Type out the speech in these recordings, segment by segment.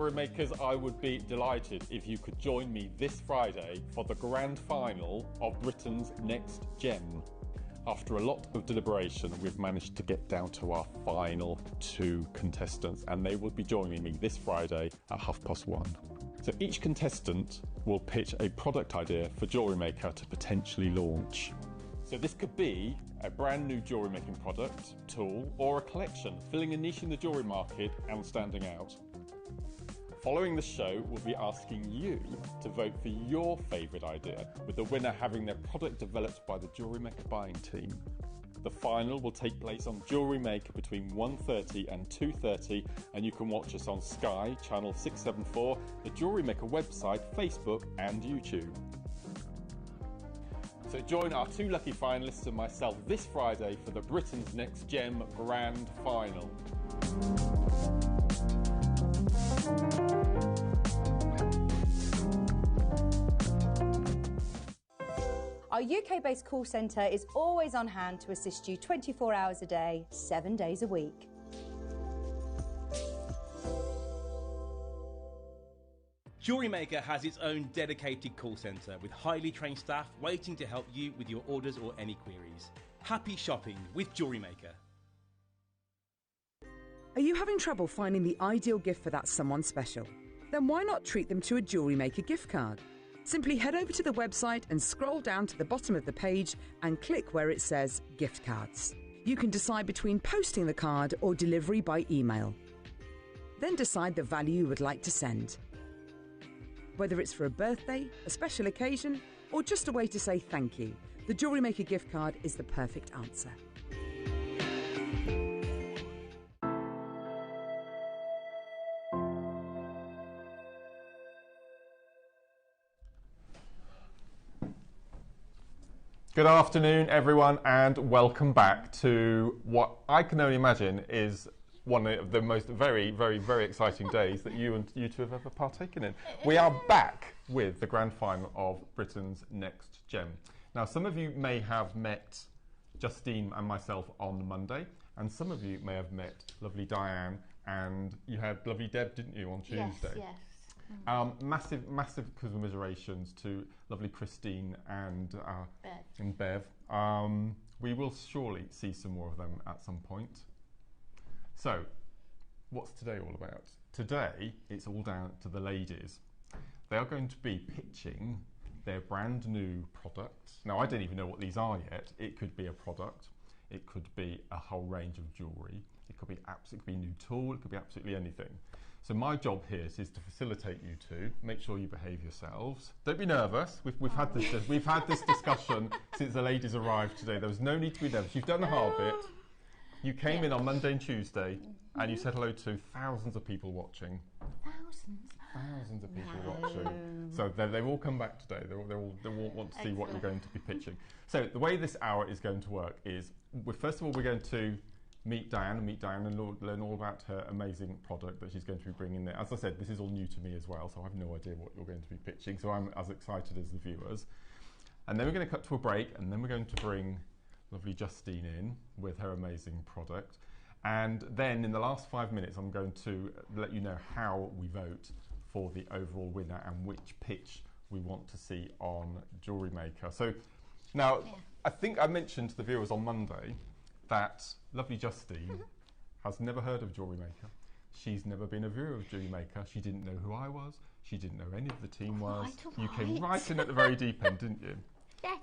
Jewellery Makers, I would be delighted if you could join me this Friday for the grand final of Britain's Next Gem. After a lot of deliberation, we've managed to get down to our final 2 contestants, and they will be joining me this Friday at 1:30. So each contestant will pitch a product idea for Jewellery Maker to potentially launch. So this could be a brand new jewellery making product, tool, or a collection, filling a niche in the jewellery market and standing out. Following the show, we'll be asking you to vote for your favourite idea, with the winner having their product developed by the Jewellery Maker buying team. The final will take place on Jewellery Maker between 1:30 and 2:30, and you can watch us on Sky, channel 674, the Jewellery Maker website, Facebook and YouTube. So join our 2 lucky finalists and myself this Friday for the Britain's Next Gem Grand Final. Our UK-based call centre is always on hand to assist you 24 hours a day, 7 days a week. Jewellery Maker has its own dedicated call centre with highly trained staff waiting to help you with your orders or any queries. Happy shopping with Jewellery Maker. Are you having trouble finding the ideal gift for that someone special? Then why not treat them to a Jewellery Maker gift card? Simply head over to the website and scroll down to the bottom of the page and click where it says gift cards. You can decide between posting the card or delivery by email. Then decide the value you would like to send. Whether it's for a birthday, a special occasion, or just a way to say thank you, the Jewellery Maker gift card is the perfect answer. Good afternoon, everyone, and welcome back to what I can only imagine is one of the most very exciting days that you two have ever partaken in. We are back with the grand final of Britain's Next Gem. Now, some of you may have met Justine and myself on Monday, and some of you may have met lovely Diane, and you had lovely Deb, didn't you, on Tuesday? Yes. Massive commiserations to lovely Christine and Bev. We will surely see some more of them at some point. So, what's today all about? Today, it's all down to the ladies. They are going to be pitching their brand new product. Now, I don't even know what these are yet. It could be a product. It could be a whole range of jewellery. It could be a new tool. It could be absolutely anything. So my job here is to facilitate you two. Make sure you behave yourselves. Don't be nervous. We've had this discussion since the ladies arrived today. There was no need to be nervous. You've done the hard bit. You came in on Monday and Tuesday, and you said hello to thousands of people watching. Thousands of people watching. So they've all come back today. They all want to see what you're going to be pitching. So the way this hour is going to work is, first of all, we're going to meet Diane and learn all about her amazing product that she's going to be bringing there. As I said, this is all new to me as well, so I have no idea what you're going to be pitching, so I'm as excited as the viewers. And then we're going to cut to a break, and then we're going to bring lovely Justine in with her amazing product. And then in the last 5 minutes, I'm going to let you know how we vote for the overall winner and which pitch we want to see on Jewellery Maker. So now, I think I mentioned to the viewers on Monday that lovely Justine has never heard of Jewellery Maker. She's never been a viewer of Jewellery Maker. She didn't know who I was. She didn't know any of the team was. You came right in at the very deep end, didn't you? Yes.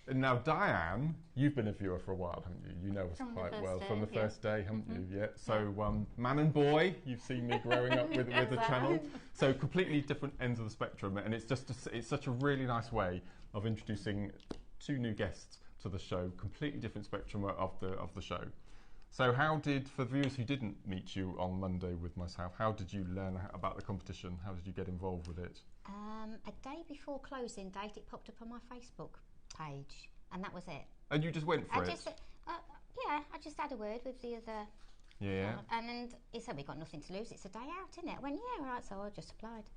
Now, Diane, you've been a viewer for a while, haven't you? You know us quite well from the first day, haven't you? Yeah. So, man and boy, you've seen me growing up with the channel. So, completely different ends of the spectrum, and it's such a really nice way of introducing 2 new guests to the show. Completely different spectrum of the show. So, for viewers who didn't meet you on Monday with myself, how did you learn about the competition? How did you get involved with it? A day before closing date, it popped up on my Facebook page, and that was it. And you just went for it? I just had a word with the other. Yeah. And he said, we've got nothing to lose. It's a day out, isn't it? I went, yeah, right. So I just applied.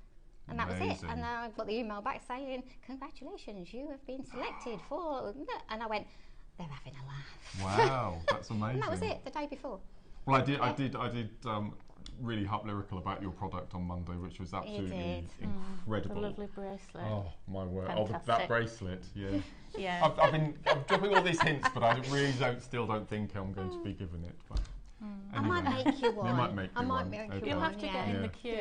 And that was it. And I got the email back saying, congratulations, you have been selected for... And I went, they're having a laugh. Wow, that's amazing. And that was it, the day before. Well, I did really harp lyrical about your product on Monday, which was absolutely incredible. The lovely bracelet. Oh my word! Fantastic. That bracelet, yeah. Yeah. I'm dropping all these hints, but I really still don't think I'm going to be given it. But anyway. I might make you one. You might make I me might one. make Okay. you You'll one. have to get in the queue.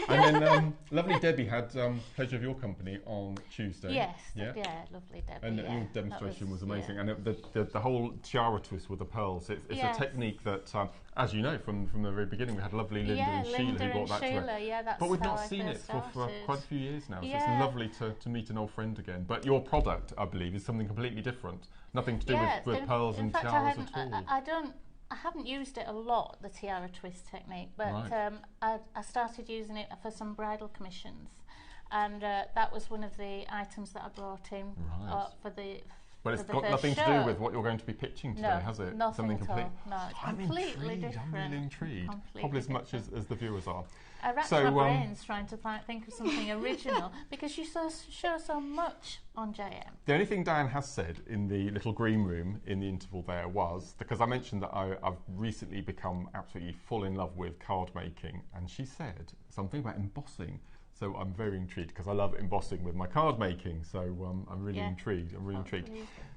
And then lovely Debbie had pleasure of your company on Tuesday. Yes, Yeah. Lovely Debbie. And your demonstration was amazing. And the whole tiara twist with the pearls, it's a technique that, as you know, from the very beginning, we had lovely Linda and Sheila who brought that to us. Yeah, that's but we've how not I seen it first for started. quite a few years now, so Yeah. it's lovely to meet an old friend again. But your product, I believe, is something completely different. Nothing to do with pearls and fact, tiaras at all. I haven't used it a lot, the tiara twist technique, but Right. I started using it for some bridal commissions, and that was one of the items that I brought in Right. for the. But it's for the got first nothing to show. do with what you're going to be pitching today, No, has it? nothing Something at complete. all. No, it's I'm completely intrigued. different. I'm really intrigued. Completely Probably as much different. as the viewers are. I racked my brains trying to think of something original because you show so much on JM. The only thing Diane has said in the little green room in the interval there was, because I mentioned that I've recently become absolutely fall in love with card making, and she said something about embossing. So I'm very intrigued because I love embossing with my card making. So I'm really intrigued. I'm really intrigued.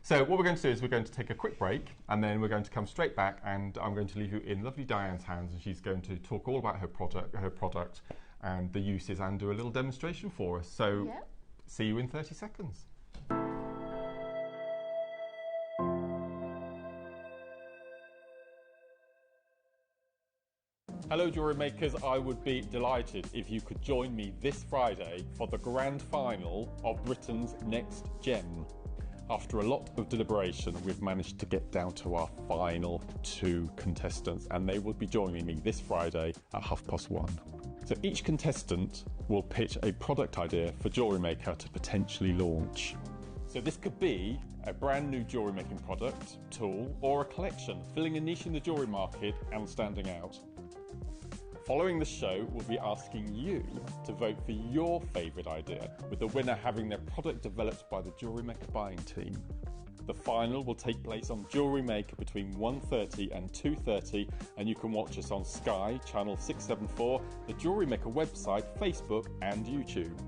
So what we're going to do is we're going to take a quick break, and then we're going to come straight back, and I'm going to leave you in lovely Diane's hands, and she's going to talk all about her product and the uses, and do a little demonstration for us. So see you in 30 seconds. Hello jewellery makers, I would be delighted if you could join me this Friday for the grand final of Britain's Next Gem. After a lot of deliberation, we've managed to get down to our final 2 contestants, and they will be joining me this Friday at 1:30. So each contestant will pitch a product idea for Jewellery Maker to potentially launch. So this could be a brand new jewellery making product, tool, or a collection, filling a niche in the jewellery market and standing out. Following the show, we'll be asking you to vote for your favourite idea, with the winner having their product developed by the Jewellery Maker buying team. The final will take place on Jewellery Maker between 1:30 and 2:30, and you can watch us on Sky, channel 674, the Jewellery Maker website, Facebook and YouTube.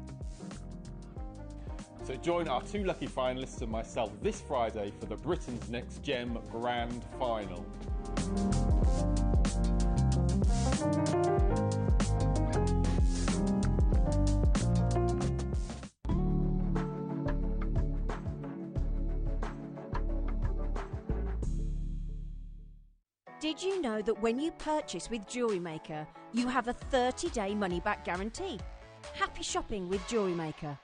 So join our 2 lucky finalists and myself this Friday for the Britain's Next Gem Grand Final. Did you know that when you purchase with Jewellery Maker, you have a 30-day money-back guarantee? Happy shopping with Jewellery Maker.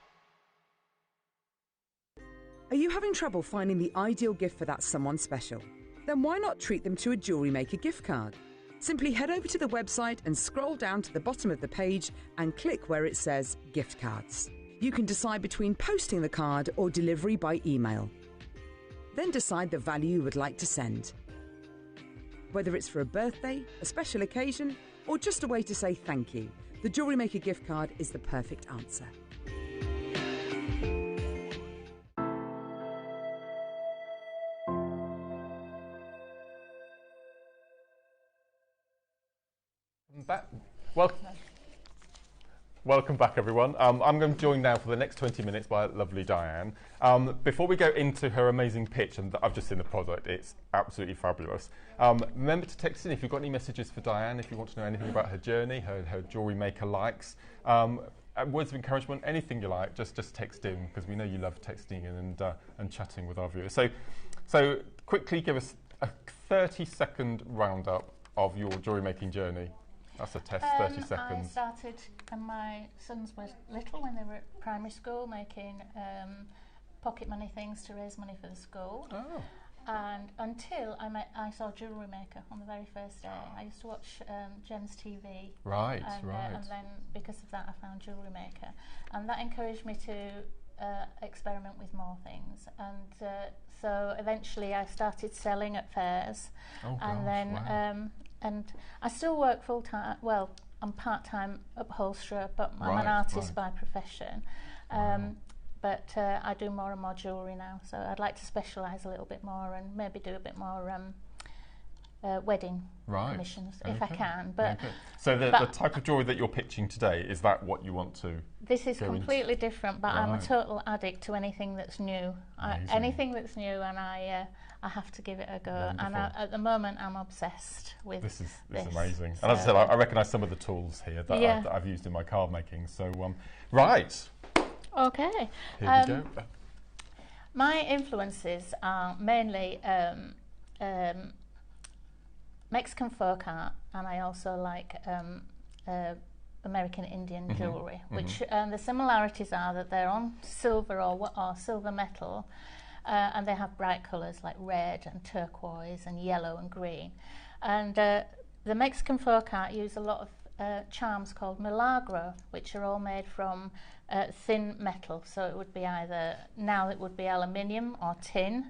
Are you having trouble finding the ideal gift for that someone special? Then why not treat them to a Jewellery Maker gift card? Simply head over to the website and scroll down to the bottom of the page and click where it says Gift Cards. You can decide between posting the card or delivery by email. Then decide the value you would like to send. Whether it's for a birthday, a special occasion, or just a way to say thank you, the Jewellery Maker gift card is the perfect answer. Welcome back, everyone. I'm going to be joined now for the next 20 minutes by lovely Diane. Before we go into her amazing pitch, and I've just seen the product, it's absolutely fabulous. Remember to text in if you've got any messages for Diane, if you want to know anything about her journey, her Jewellery Maker likes, words of encouragement, anything you like, just text in, because we know you love texting in and chatting with our viewers. So quickly give us a 30-second roundup of your jewellery making journey. That's a test, 30 seconds. I started when my sons were little, when they were at primary school, making pocket money things to raise money for the school. Oh. And until I saw Jewellery Maker on the very first day. I used to watch Gems TV. Right, and then because of that I found Jewellery Maker. And that encouraged me to experiment with more things. And so eventually I started selling at fairs. Oh, and gosh, then wow. And I still work full-time, well, I'm part-time upholsterer, but I'm Right, an artist right. by profession. But I do more and more jewellery now, so I'd like to specialise a little bit more and maybe do a bit more wedding Right. commissions if I can. But Okay. So the type of jewellery that you're pitching today, is that what you want to? This is completely different, but I'm a Right. total addict to anything that's new. Amazing. Anything that's new, and I have to give it a go. Wonderful. And at the moment, I'm obsessed with This is this. amazing. So, And as I said, I recognise some of the tools here that I've used in my card making. So, right, okay. here we go. My influences are mainly Mexican folk art, and I also like American Indian jewellery, which the similarities are that they're on silver or silver metal, and they have bright colours like red and turquoise and yellow and green. And the Mexican folk art use a lot of charms called milagro, which are all made from thin metal. So it would be now it would be aluminium or tin,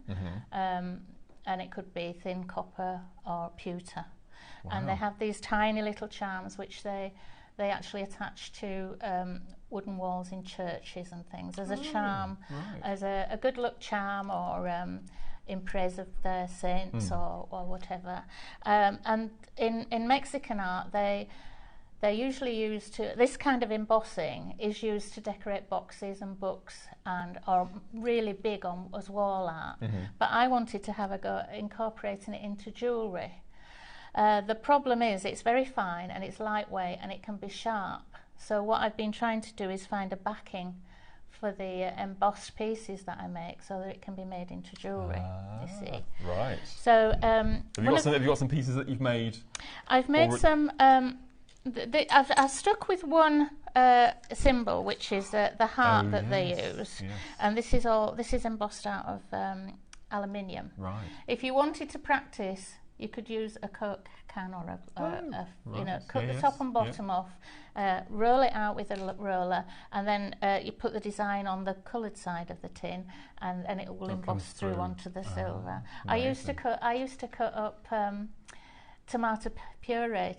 and it could be thin copper or pewter. Wow. And they have these tiny little charms which they actually attach to wooden walls in churches and things as a charm, as a good luck charm, or in praise of their saints or whatever. And in Mexican art, they're usually used to, this kind of embossing is used to decorate boxes and books, and are really big on as wall art. But I wanted to have a go at incorporating it into jewellery. The problem is it's very fine and it's lightweight and it can be sharp. So what I've been trying to do is find a backing for the embossed pieces that I make, so that it can be made into jewellery, you see. Right. So have you got some pieces that you've made? I've made some. I've stuck with one symbol, which is the heart that they use, and this is embossed out of aluminium. Right. If you wanted to practice, you could use a Coke can or cut the top and bottom off, roll it out with a roller, and then you put the design on the coloured side of the tin, and it will emboss through onto the silver. I used to cut up tomato puree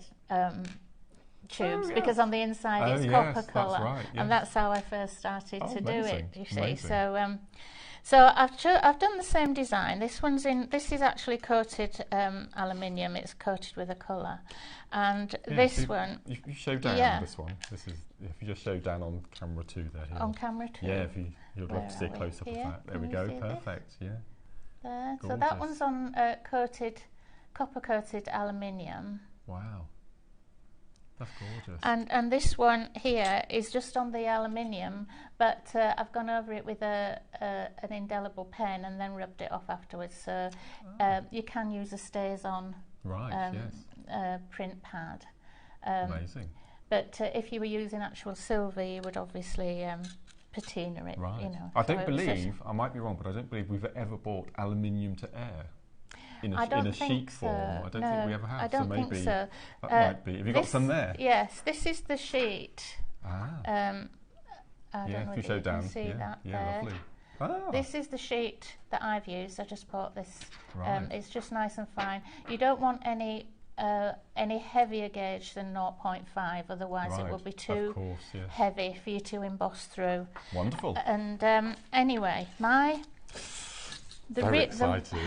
tubes, because on the inside it's copper colour, and that's how I first started to do it. You see, so I've done the same design. This is actually coated aluminium. It's coated with a colour, and this one. You show down this one. This is, if you just show down on camera 2 there. Here. On camera 2. Yeah, if you'd love to see a close up of that. There we go. Perfect. This? Yeah. There. So that one's on copper coated aluminium. Wow. That's gorgeous. And this one here is just on the aluminium, but I've gone over it with an indelible pen and then rubbed it off afterwards. So you can use a stays-on print pad. Amazing. But if you were using actual silver, you would obviously patina it. Right. You know, I don't believe, I might be wrong, but I don't believe we've ever bought aluminium to air. In a sheet form. I don't think we ever have. I don't think so. That might be. Have you got some there? Yes, this is the sheet. I don't know if you show down. See that there. Lovely. This is the sheet that I've used. I just bought this. Right. It's just nice and fine. You don't want any heavier gauge than 0.5, otherwise it will be too heavy for you to emboss through. Wonderful. And anyway, very excited.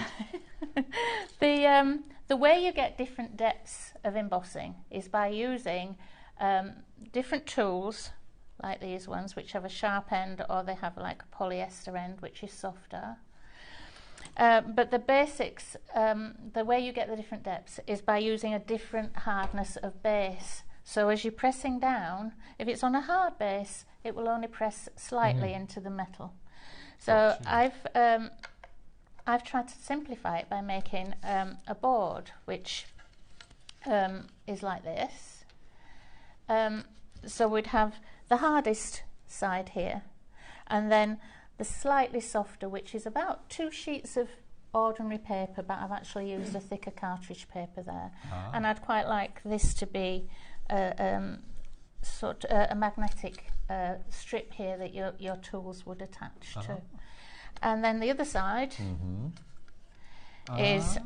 The way you get different depths of embossing is by using different tools, like these ones, which have a sharp end, or they have like a polyester end, which is softer. But the basics, the way you get the different depths is by using a different hardness of base. So as you're pressing down, if it's on a hard base, it will only press slightly into the metal. So I've tried to simplify it by making a board which is like this. So we'd have the hardest side here, and then the slightly softer, which is about 2 sheets of ordinary paper, but I've actually used a thicker cartridge paper there. And I'd quite like this to be a magnetic strip here that your tools would attach to. And then the other side is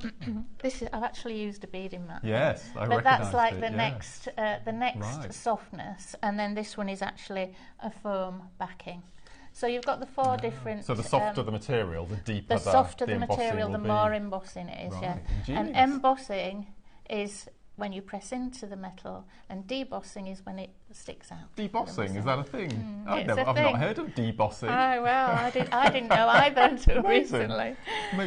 this. I've actually used a beading mat. Yes, but that's like the next softness. And then this one is actually a foam backing. So you've got the four different... So the softer the material, the deeper the softer the embossing material, the will more be. embossing it is, Right, yeah. ingenious. And embossing is when you press into the metal, and debossing is when it sticks out. Debossing, is that a thing? I've it's a not thing. heard of debossing. Oh, well, I didn't know either until recently.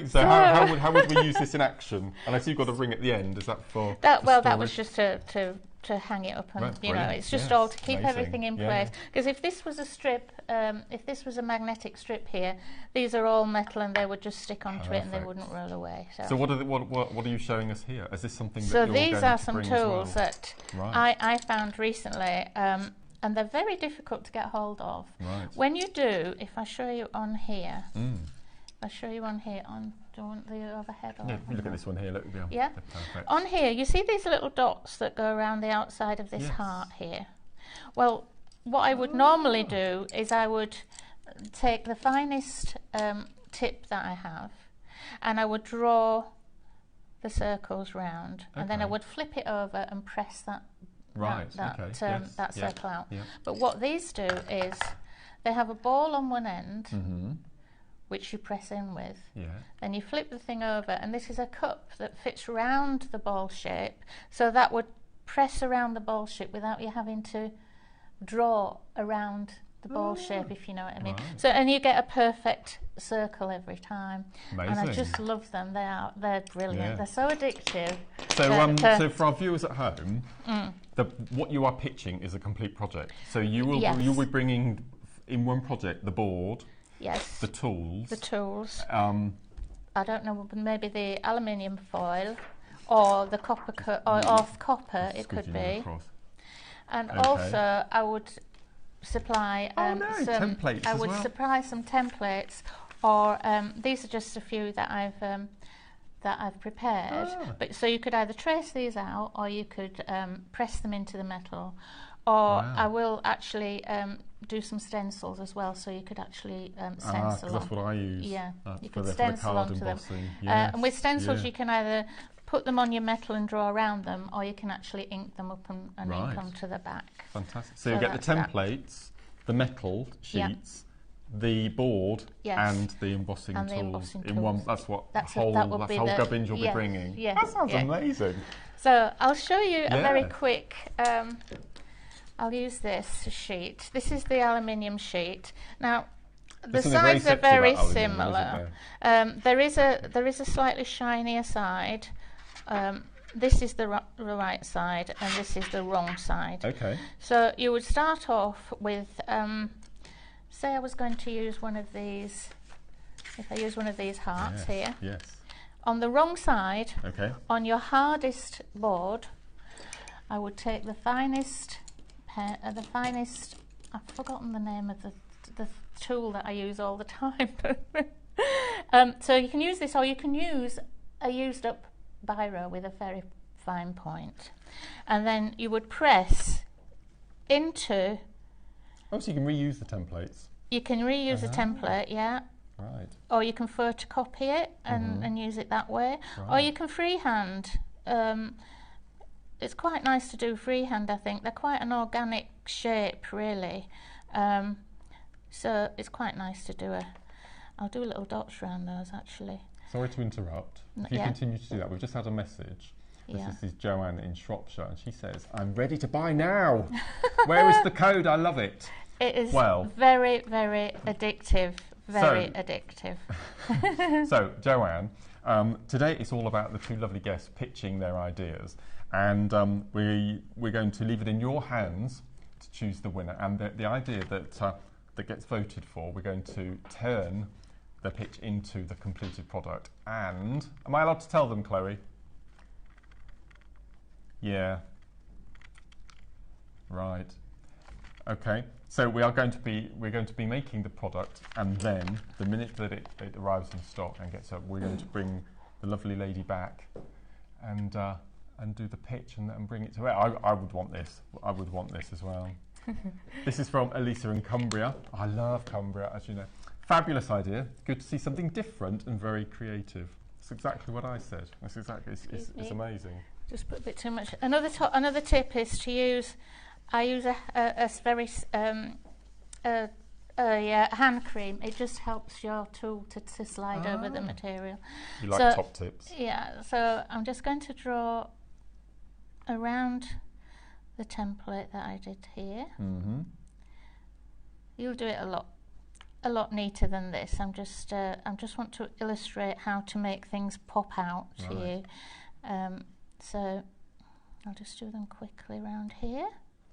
So how would we use this in action? Unless you've got a ring at the end, is that for that? Well, that storage? was just to hang it up, and Right, you know, brilliant. it's just Yes, all to keep amazing. everything in Yeah. place. Because if this was a strip, if this was a magnetic strip here, these are all metal, and they would just stick onto it, and they Perfect. wouldn't roll away. So what are you showing us here? Is this something So that you're these going are to some bring tools as well? that Right. I found recently, and they're very difficult to get hold of. Right. When you do, if I show you on here, Mm. do you want the overhead? Or Yeah, you look at this one here. Look, Yeah. they're perfect. On here, you see these little dots that go around the outside of this Yes. heart here? Well, what I would normally do is I would take the finest tip that I have, and I would draw the circles round, and then I Okay. would flip it over and press that Right, that okay, yes, that yeah, circle out. yeah. But what these do is they have a ball on one end, Mm-hmm. which you press in with. Yeah. Then you flip the thing over, and this is a cup that fits round the ball shape, so that would press around the ball shape without you having to draw around the ball shape, if you know what I mean. Right. So, and you get a perfect circle every time. And I Amazing. just love them. They're brilliant. Yeah. They're so addictive. So, that, so for our viewers at home, what you are pitching is a complete project. So you will Yes. you'll be bringing in one project the board, Yes. the tools, The tools. um, I don't know, maybe the aluminium foil or the copper, or copper it could squeezing it be. across. And Okay. also, I would supply Oh, no, some. templates I as would well. supply some templates, or these are just a few that I've prepared. Ah. But so you could either trace these out, or you could press them into the metal, or Wow. I will actually do some stencils as well. So you could actually stencil 'cause that's on. what I use. Yeah, you for could the stencil card onto them. embossing. Yes, And with stencils, yeah. you can either put them on your metal and draw around them, or you can actually ink them up and Right. ink onto the back. Fantastic. So So you get the that's that. templates, the metal Yeah. sheets, the board, Yes. and the embossing And the tools embossing in one. tools. That's what That's whole that would be the gubbins you'll yes, be bringing. yes, That sounds yeah. amazing. So I'll show you a very Yeah. quick. I'll use this sheet. This is the aluminium sheet. Now, the There's something very sides are sexy very about aluminium, similar. isn't There is a slightly shinier side. This is the right side, and this is the wrong side. Okay. So you would start off with, say I was going to use one of these. If I use one of these hearts Yes. here, Yes. on the wrong side, Okay. on your hardest board, I would take the finest I've forgotten the name of the tool that I use all the time. So you can use this, or you can use a used up biro with a very fine point, and then you would press into. Oh, so you can reuse the templates. You can reuse a template, yeah. Right. Or you can photocopy it and use it that way. Or Right. you can freehand. It's quite nice to do freehand, I think. They're quite an organic shape, really. So it's quite nice to do I'll do little dots around those, actually. Sorry to interrupt. If you Yeah. continue to do that, we've just had a message. Yeah. This is Joanne in Shropshire, and she says, "I'm ready to buy now. Where is the code? I love it." It is Well. very, very addictive. Very So- addictive. So, Joanne, today it's all about the two lovely guests pitching their ideas, and we're going to leave it in your hands to choose the winner. And the idea that gets voted for, we're going to turn the pitch into the completed product. And am I allowed to tell them, Chloe? Yeah. Right. Okay. So we're going to be making the product, and then the minute that it arrives in stock and gets up, we're going to bring the lovely lady back and do the pitch and bring it to her. I would want this. I would want this as well. This is from Elisa in Cumbria. I love Cumbria, as you know. Fabulous idea. Good to see something different and very creative. That's exactly what I said. That's exactly. It's amazing. Just put a bit too much. Another tip is to use. I use a very Yeah, hand cream. It just helps your tool to slide over the material. You like top tips. Yeah, so I'm just going to draw around the template that I did here. You'll do it a lot neater than this. I'm just want to illustrate how to make things pop out to you. So I'll just do them quickly around here.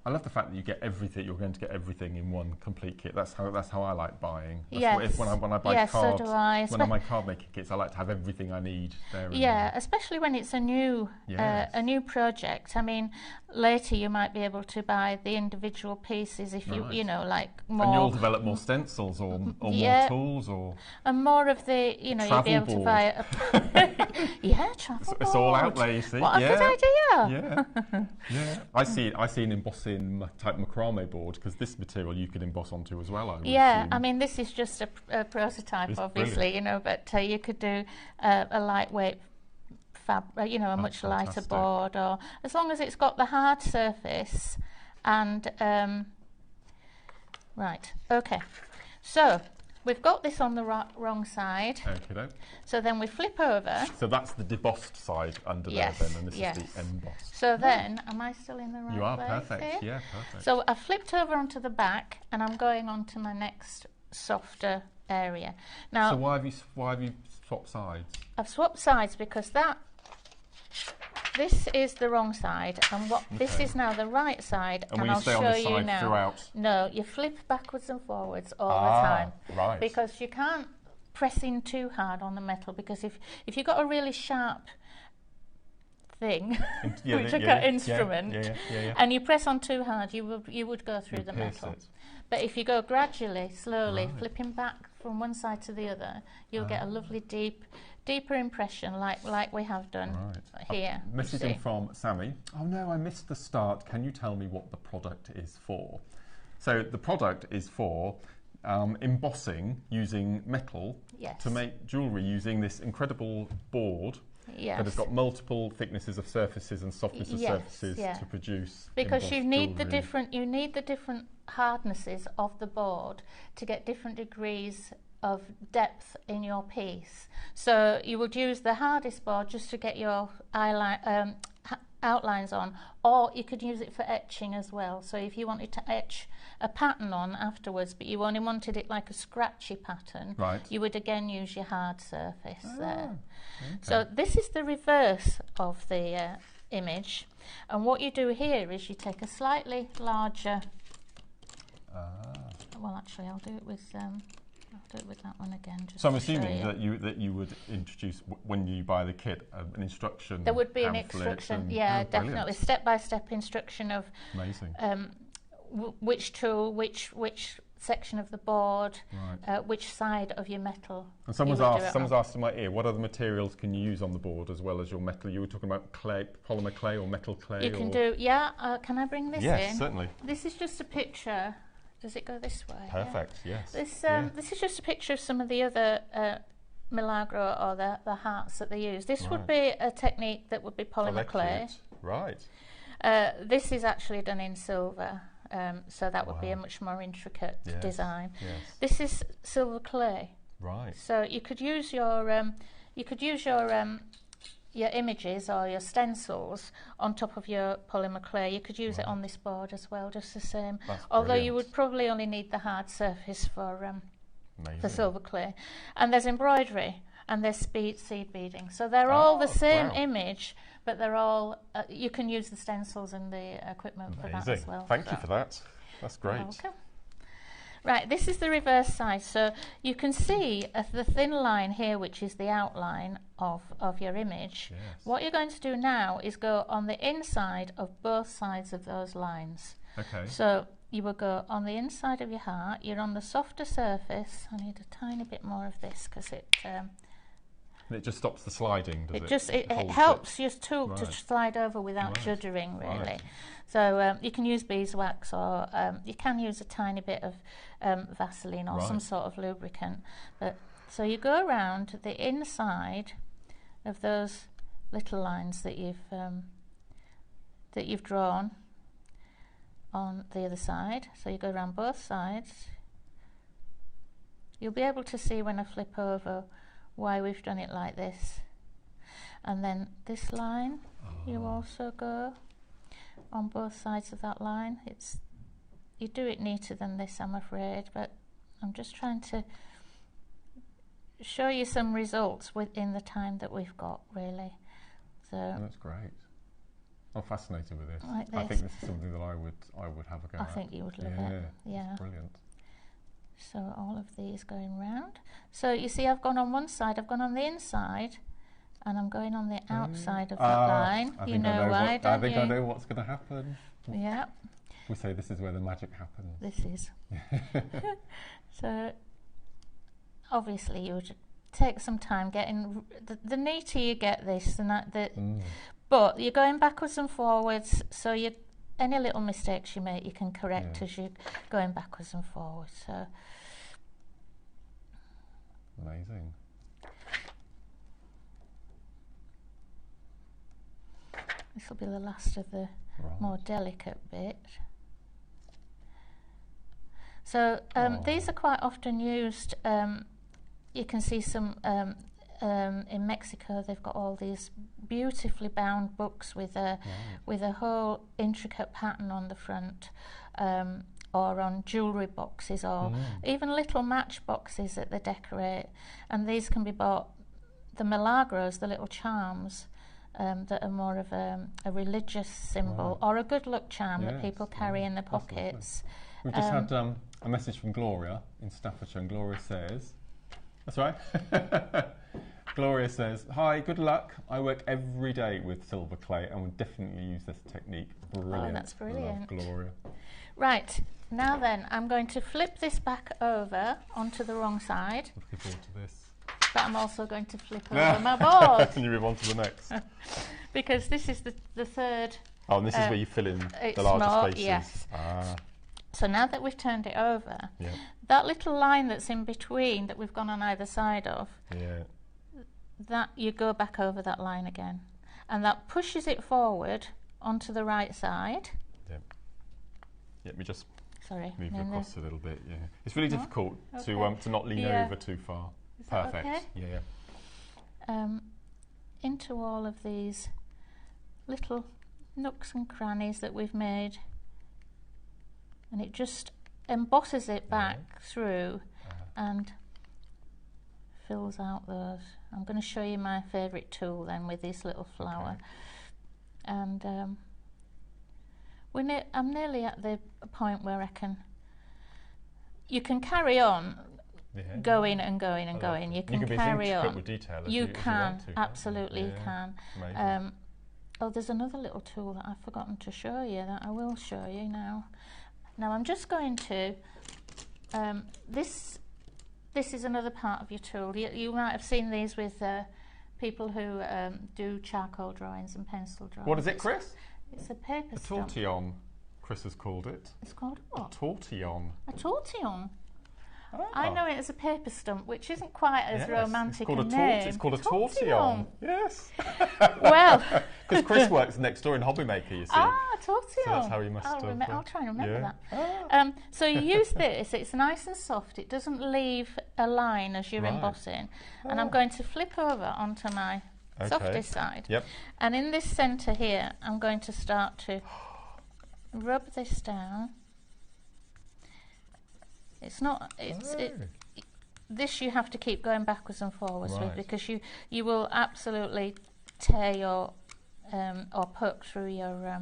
I love the fact that you get everything. You're going to get everything in one complete kit. That's how I like buying. Yes. When I buy cards, so do I. When I buy card making kits, I like to have everything I need there. Yeah, especially when it's a new project. I mean, later you might be able to buy the individual pieces if you know, like more. And you'll develop more stencils or more tools and more of the you'll be able to buy travel It's all out there, you see. What a good idea. Yeah. I see an embossing type macrame board, because this material you could emboss onto as well. I mean, this is just a prototype, it's obviously, brilliant. but you could do a lightweight fabric, a much lighter board, or as long as it's got the hard surface. And right, okay, so we've got this on the wrong side. Okay. So then we flip over. So that's the debossed side under there then, and this is the embossed. So then, am I still in the right place? You are perfect, here? yeah, perfect. So I've flipped over onto the back, and I'm going on to my next softer area. Now, so why have you swapped sides? I've swapped sides because this is the wrong side, and this is now the right side, and I'll show you now. Throughout? No, you flip backwards and forwards all the time, right? Because you can't press in too hard on the metal, because if you've got a really sharp thing, instrument, and you press on too hard, you would go through the metal. But if you go gradually, slowly, flipping back from one side to the other, you'll get a lovely deeper impression, like we have done here. Messaging from Sammy. Oh no, I missed the start. Can you tell me what the product is for? So the product is for embossing using metal to make jewellery using this incredible board that has got multiple thicknesses of surfaces and softness of surfaces to produce. Because you need jewellery. you need the different hardnesses of the board to get different degrees of depth in your piece. So you would use the hardest board just to get your outlines on, or you could use it for etching as well. So if you wanted to etch a pattern on afterwards, but you only wanted it like a scratchy pattern, you would again use your hard surface there. Okay. So this is the reverse of the image, and what you do here is you take a slightly larger well, actually I'll do it with that one again. Just so I'm assuming that you would introduce, when you buy the kit, an instruction. There would be an instruction, definitely, step-by-step instruction of which tool, which section of the board, which side of your metal. And someone's asked in my ear, what other materials can you use on the board as well as your metal? You were talking about clay, polymer clay or metal clay. You can do, can I bring this in? Yes, certainly. This is just a picture. Does it go this way? Perfect, yes. This is just a picture of some of the other Milagro, or the hearts that they use. This would be a technique that would be polymer clay. Right. This is actually done in silver, so that would be a much more intricate design. Yes. This is silver clay. Right. So you could use your images or your stencils on top of your polymer clay. You could use it on this board as well, just the same. Although you would probably only need the hard surface for silver clay. And there's embroidery, and there's seed beading. So they're all the same image, but they're all, you can use the stencils and the equipment for that as well. Thank you for that. That's great. Okay. Right, this is the reverse side. So you can see the thin line here, which is the outline of your image. Yes. What you're going to do now is go on the inside of both sides of those lines. Okay. So you will go on the inside of your heart. You're on the softer surface. I need a tiny bit more of this because it... it just stops the sliding, does it? It helps your tool to slide over without juddering, really. Right. So you can use beeswax, or you can use a tiny bit of Vaseline or some sort of lubricant. So you go around the inside of those little lines that you've drawn on the other side. So you go around both sides, you'll be able to see when I flip over why we've done it like this. And then this line, you also go on both sides of that line. You do it neater than this, I'm afraid, but I'm just trying to show you some results within the time that we've got, really. So that's great. I'm fascinated with this. Like this. I think this is something that I would have a go at. I think you would love it. Yeah, it's brilliant. So all of these going round. So you see, I've gone on one side, I've gone on the inside, and I'm going on the outside of that line. I you think know why, don't I think you? I know what's going to happen. Yeah. We say this is where the magic happens. This is. So obviously you would take some time getting the neater you get this and that but you're going backwards and forwards, so any little mistakes you make you can correct as you're going backwards and forwards. So amazing. This will be the last of the more delicate bit. So these are quite often used. You can see some in Mexico. They've got all these beautifully bound books with a whole intricate pattern on the front, or on jewellery boxes, or even little match boxes that they decorate. And these can be bought. The milagros, the little charms, that are more of a religious symbol or a good luck charm that people carry in their pockets. We've just had a message from Gloria in Staffordshire, and Gloria says, that's right. Gloria says, hi, good luck. I work every day with silver clay and would definitely use this technique. Brilliant. Oh, that's brilliant. Love Gloria. Right, now then, I'm going to flip this back over onto the wrong side. Looking forward to this. But I'm also going to flip over my board. And you move on to the next. Because this is the third. Oh, and this is where you fill in the larger spaces. Yes. So now that we've turned it over, that little line that's in between that we've gone on either side of, that you go back over that line again. And that pushes it forward onto the right side. Let me just move in across a little bit. Yeah, it's really difficult to not lean over too far. Is that perfect. Okay? Yeah. Into all of these little nooks and crannies that we've made, and it just embosses it back through and fills out those. I'm going to show you my favourite tool then with this little flower. And I'm nearly at the point where you can carry on going and going and going. You can carry on. With detail you can, want to, absolutely you can. Oh, there's another little tool that I've forgotten to show you that I will show you now. Now I'm just going to, this is another part of your tool. You might have seen these with people who do charcoal drawings and pencil drawings. What is it, Chris? It's a paper stump. A tortillon, Chris has called it. It's called what? A tortillon. A tortillon. I know it as a paper stump, which isn't quite as romantic a name. It's called a tortillon. Yes. Well, because Chris works next door in HobbyMaker, you see. Tortillon. So that's how you must have. I'll try and remember that. So you use this. It's nice and soft. It doesn't leave a line as you're embossing. And I'm going to flip over onto my softest side. Yep. And in this centre here, I'm going to start to rub this down. It's not. This you have to keep going backwards and forwards with, because you will absolutely tear your or poke through your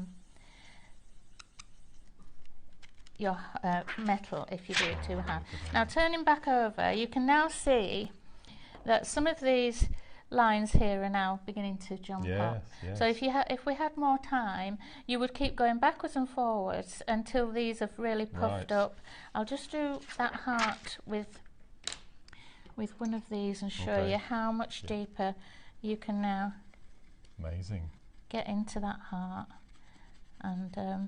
metal if you do it too hard. Now turning back over, you can now see that some of these lines here are now beginning to jump up. Yes. So if we had more time, you would keep going backwards and forwards until these have really puffed up. I'll just do that heart with one of these and show you how much deeper you can now get into that heart and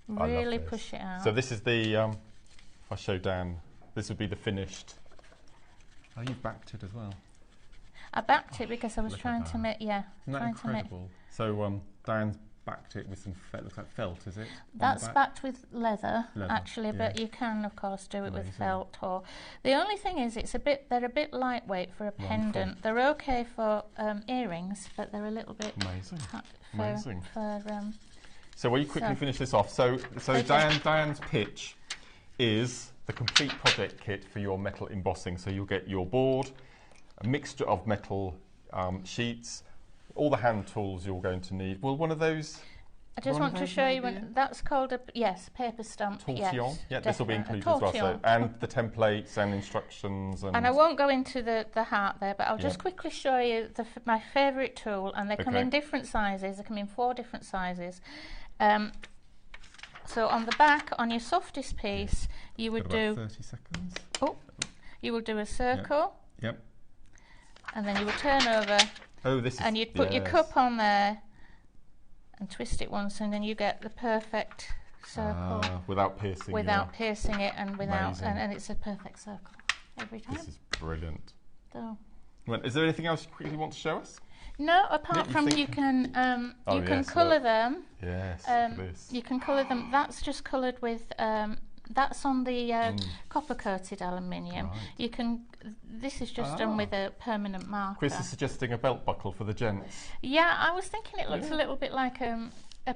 really push it out. So this is the, if I show Dan, this would be the finished. Oh, you backed it as well. I backed it because I was trying to make, Isn't that incredible? So Diane's backed it with some looks like felt, is it? That's backed with leather actually, yeah. but you can of course do it Amazing. with felt. Or the only thing is, they're a bit lightweight for a pendant. They're okay for earrings, but they're a little bit Amazing. For, so will you quickly finish this off? So Diane's pitch is the complete project kit for your metal embossing. So you'll get your board, a mixture of metal sheets, all the hand tools you're going to need. Will one of those... I just want to show you, that's called a, paper stamp. Tortillon? Yes, Yeah, this will be included as well. So, and the templates and instructions. And I won't go into the heart there, but I'll just quickly show you my favourite tool, and they come in different sizes. They come in 4 different sizes. So on the back, on your softest piece, you would do... 30 seconds. Oh, you will do a circle. Yep. And then you would turn over. Oh, this is... And you'd put your cup on there and twist it once, and then you get the perfect circle. Without piercing. Without piercing it, and without, and it's a perfect circle every time. This is brilliant. So. Well, is there anything else you quickly want to show us? No, apart from you can colour them. Yes. Look at this. You can colour them. That's just coloured with. That's on the copper coated aluminium. Right. You can. This is just done with a permanent marker. Chris is suggesting a belt buckle for the gents. Yeah, I was thinking it looks a little bit like a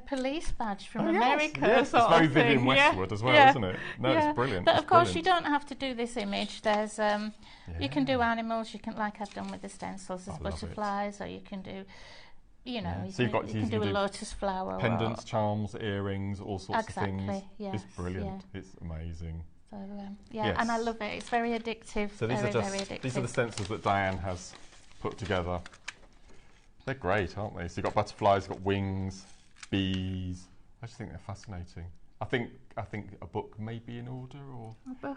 police badge from America. Yes, it's very Vivian Westwood as well, isn't it? No, it's brilliant. But of course, you don't have to do this image. There's you can do animals. You can, like I've done with the stencils, there's butterflies, or you can do. You know, so you can do a lotus flower. Pendants, charms, earrings, all sorts of things. Yes, it's brilliant. It's amazing. So and I love it. It's very addictive. So these are the stencils that Diane has put together. They're great, aren't they? So you've got butterflies, you've got wings, bees. I just think they're fascinating. I think a book may be in order, or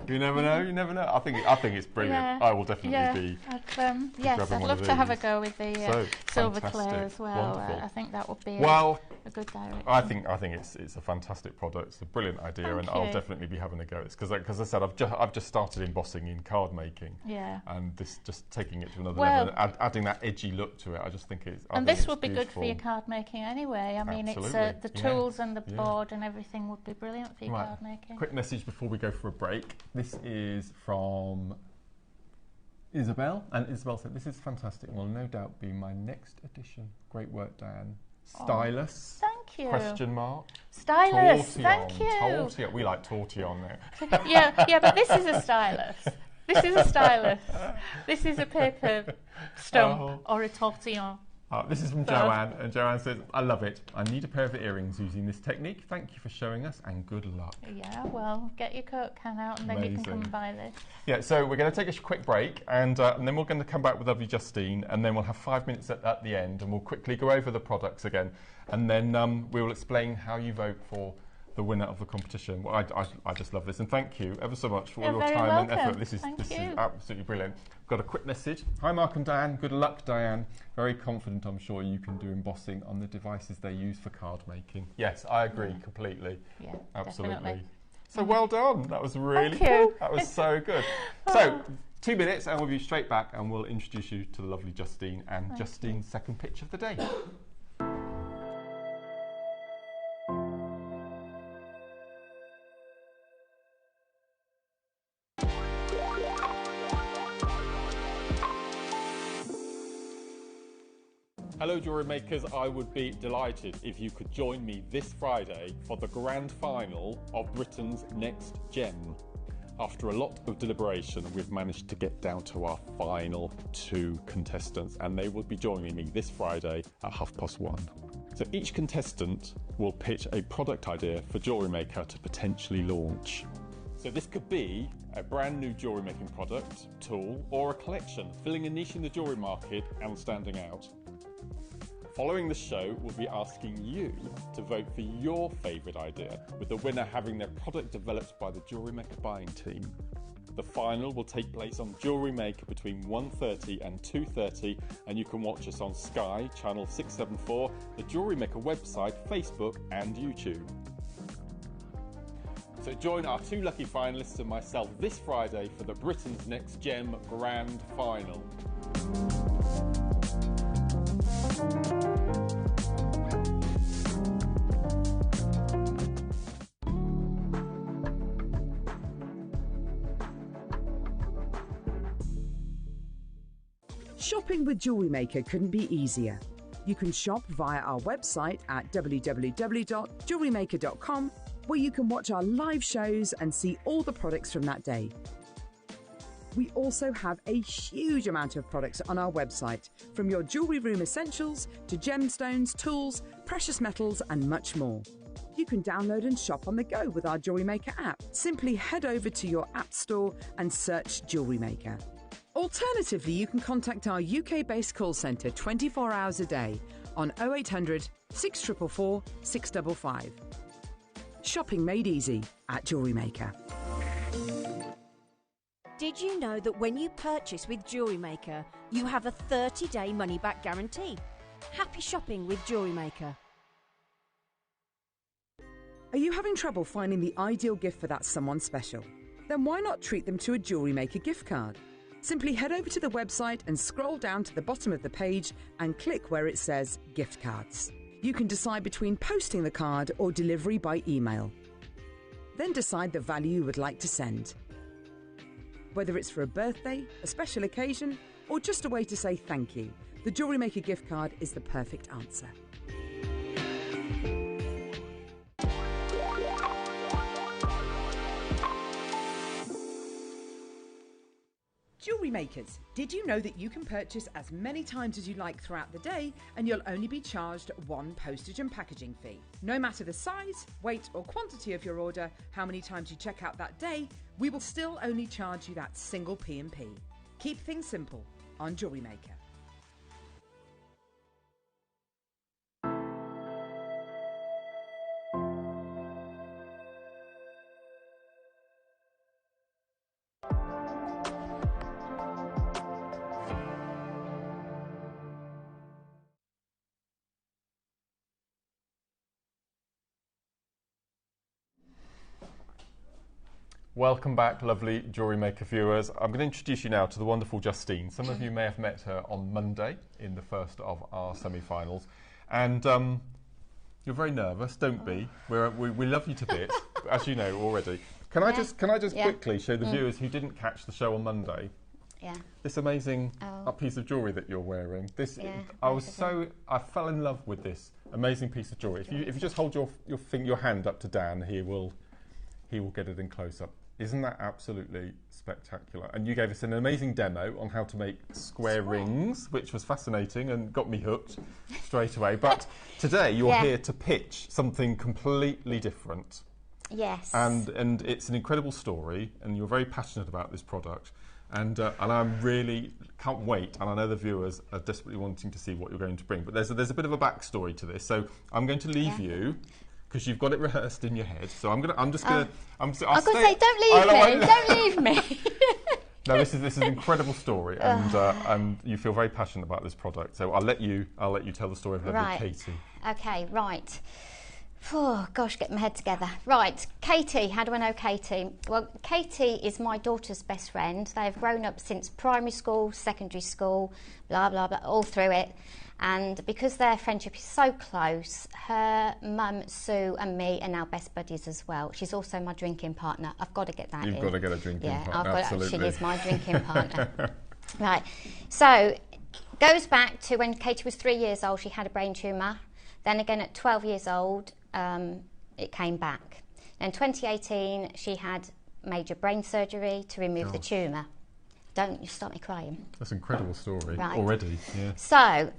you never know. You never know. I think it's brilliant. Yeah. I will definitely be. I'd love to have a go with the silver clay as well. Wonderful. I think that would be a good direction. I think it's a fantastic product. It's a brilliant idea, and I'll definitely be having a go. It's because I said I've just started embossing in card making. Yeah. And this just taking it to another level, and adding that edgy look to it. I just think it's. And this would be good for your card making anyway. I mean, it's the tools and the board and everything would be brilliant for your card making. Quick message before we go for a break. This is from Isabel, and Isabel said, "This is fantastic and will no doubt be my next edition. Great work, Diane. Stylus. Thank you. Question mark. Stylus. Tortillon. Thank you. Tortillon. We like tortillon there. yeah, but this is a stylus. This is a stylus. This is a paper stump or a tortillon. This is from Joanne, and Joanne says, I love it. I need a pair of earrings using this technique. Thank you for showing us, and good luck. Yeah, well, get your Coke can out, and then you can come and buy this. Yeah, so we're going to take a quick break, and then we're going to come back with lovely Justine, and then we'll have 5 minutes at the end, and we'll quickly go over the products again, and then we will explain how you vote for the winner of the competition. Well, I just love this, and thank you ever so much for all your time and effort. This is absolutely brilliant. Got a quick message. Hi Mark and Diane. Good luck, Diane. Very confident, I'm sure you can do embossing on the devices they use for card making. Yes, I agree completely. Yeah, absolutely. Definitely. So well done. That was really cool. That was so good. So 2 minutes, and we'll be straight back, and we'll introduce you to the lovely Justine and Justine's second pitch of the day. Hello jewellery makers, I would be delighted if you could join me this Friday for the grand final of Britain's Next Gem. After a lot of deliberation, we've managed to get down to our final 2 contestants, and they will be joining me this Friday at 1:30. So each contestant will pitch a product idea for JewelleryMaker to potentially launch. So this could be a brand new jewellery making product, tool, or a collection, filling a niche in the jewellery market and standing out. Following the show, we'll be asking you to vote for your favourite idea, with the winner having their product developed by the JewelleryMaker buying team. The final will take place on JewelleryMaker between 1:30 and 2:30, and you can watch us on Sky, channel 674, the JewelleryMaker website, Facebook and YouTube. So join our 2 lucky finalists and myself this Friday for the Britain's Next Gem Grand Final. Shopping with JewelleryMaker couldn't be easier. You can shop via our website at www.jewellerymaker.com, where you can watch our live shows and see all the products from that day. We also have a huge amount of products on our website, from your jewellery room essentials to gemstones, tools, precious metals and much more. You can download and shop on the go with our JewelleryMaker app. Simply head over to your app store and search JewelleryMaker. Alternatively, you can contact our UK-based call centre 24 hours a day on 0800 644 655. Shopping made easy at JewelleryMaker. Did you know that when you purchase with JewelleryMaker, you have a 30-day money-back guarantee? Happy shopping with JewelleryMaker. Are you having trouble finding the ideal gift for that someone special? Then why not treat them to a JewelleryMaker gift card? Simply head over to the website and scroll down to the bottom of the page and click where it says Gift Cards. You can decide between posting the card or delivery by email. Then decide the value you would like to send. Whether it's for a birthday, a special occasion, or just a way to say thank you, the JewelleryMaker gift card is the perfect answer. Jewellery makers, did you know that you can purchase as many times as you like throughout the day and you'll only be charged one postage and packaging fee? No matter the size, weight or quantity of your order, how many times you check out that day, we will still only charge you that single P&P. Keep things simple on JewelleryMaker. Welcome back, lovely JewelleryMaker viewers. I'm going to introduce you now to the wonderful Justine. Some of you may have met her on Monday in the first of our semi-finals. And you're very nervous, don't be. We love you to bits, as you know already. Can I just quickly show the viewers who didn't catch the show on Monday this amazing piece of jewellery that you're wearing? I fell in love with this amazing piece of jewellery. If you just hold your hand up to Dan, he will get it in close up. Isn't that absolutely spectacular? And you gave us an amazing demo on how to make square rings, which was fascinating and got me hooked straight away. But today you're here to pitch something completely different. Yes. And it's an incredible story, and you're very passionate about this product. And I really can't wait, and I know the viewers are desperately wanting to see what you're going to bring. But there's a bit of a backstory to this, so I'm going to leave you, because you've got it rehearsed in your head. So don't leave me. No, this is an incredible story, and you feel very passionate about this product. So I'll let you tell the story of Katie. Okay, right. Oh gosh, get my head together. Right, Katie. How do I know Katie? Well, Katie is my daughter's best friend. They've grown up since primary school, secondary school, blah blah blah, all through it. And because their friendship is so close, her mum, Sue, and me are now best buddies as well. She's also my drinking partner. I've got to get that in. You've got to get a drinking partner, absolutely. She is my drinking partner. Right. So, goes back to when Katie was 3 years old, she had a brain tumour. Then again at 12 years old, it came back. In 2018, she had major brain surgery to remove the tumour. Don't you start me crying. That's an incredible story already. Yeah. So,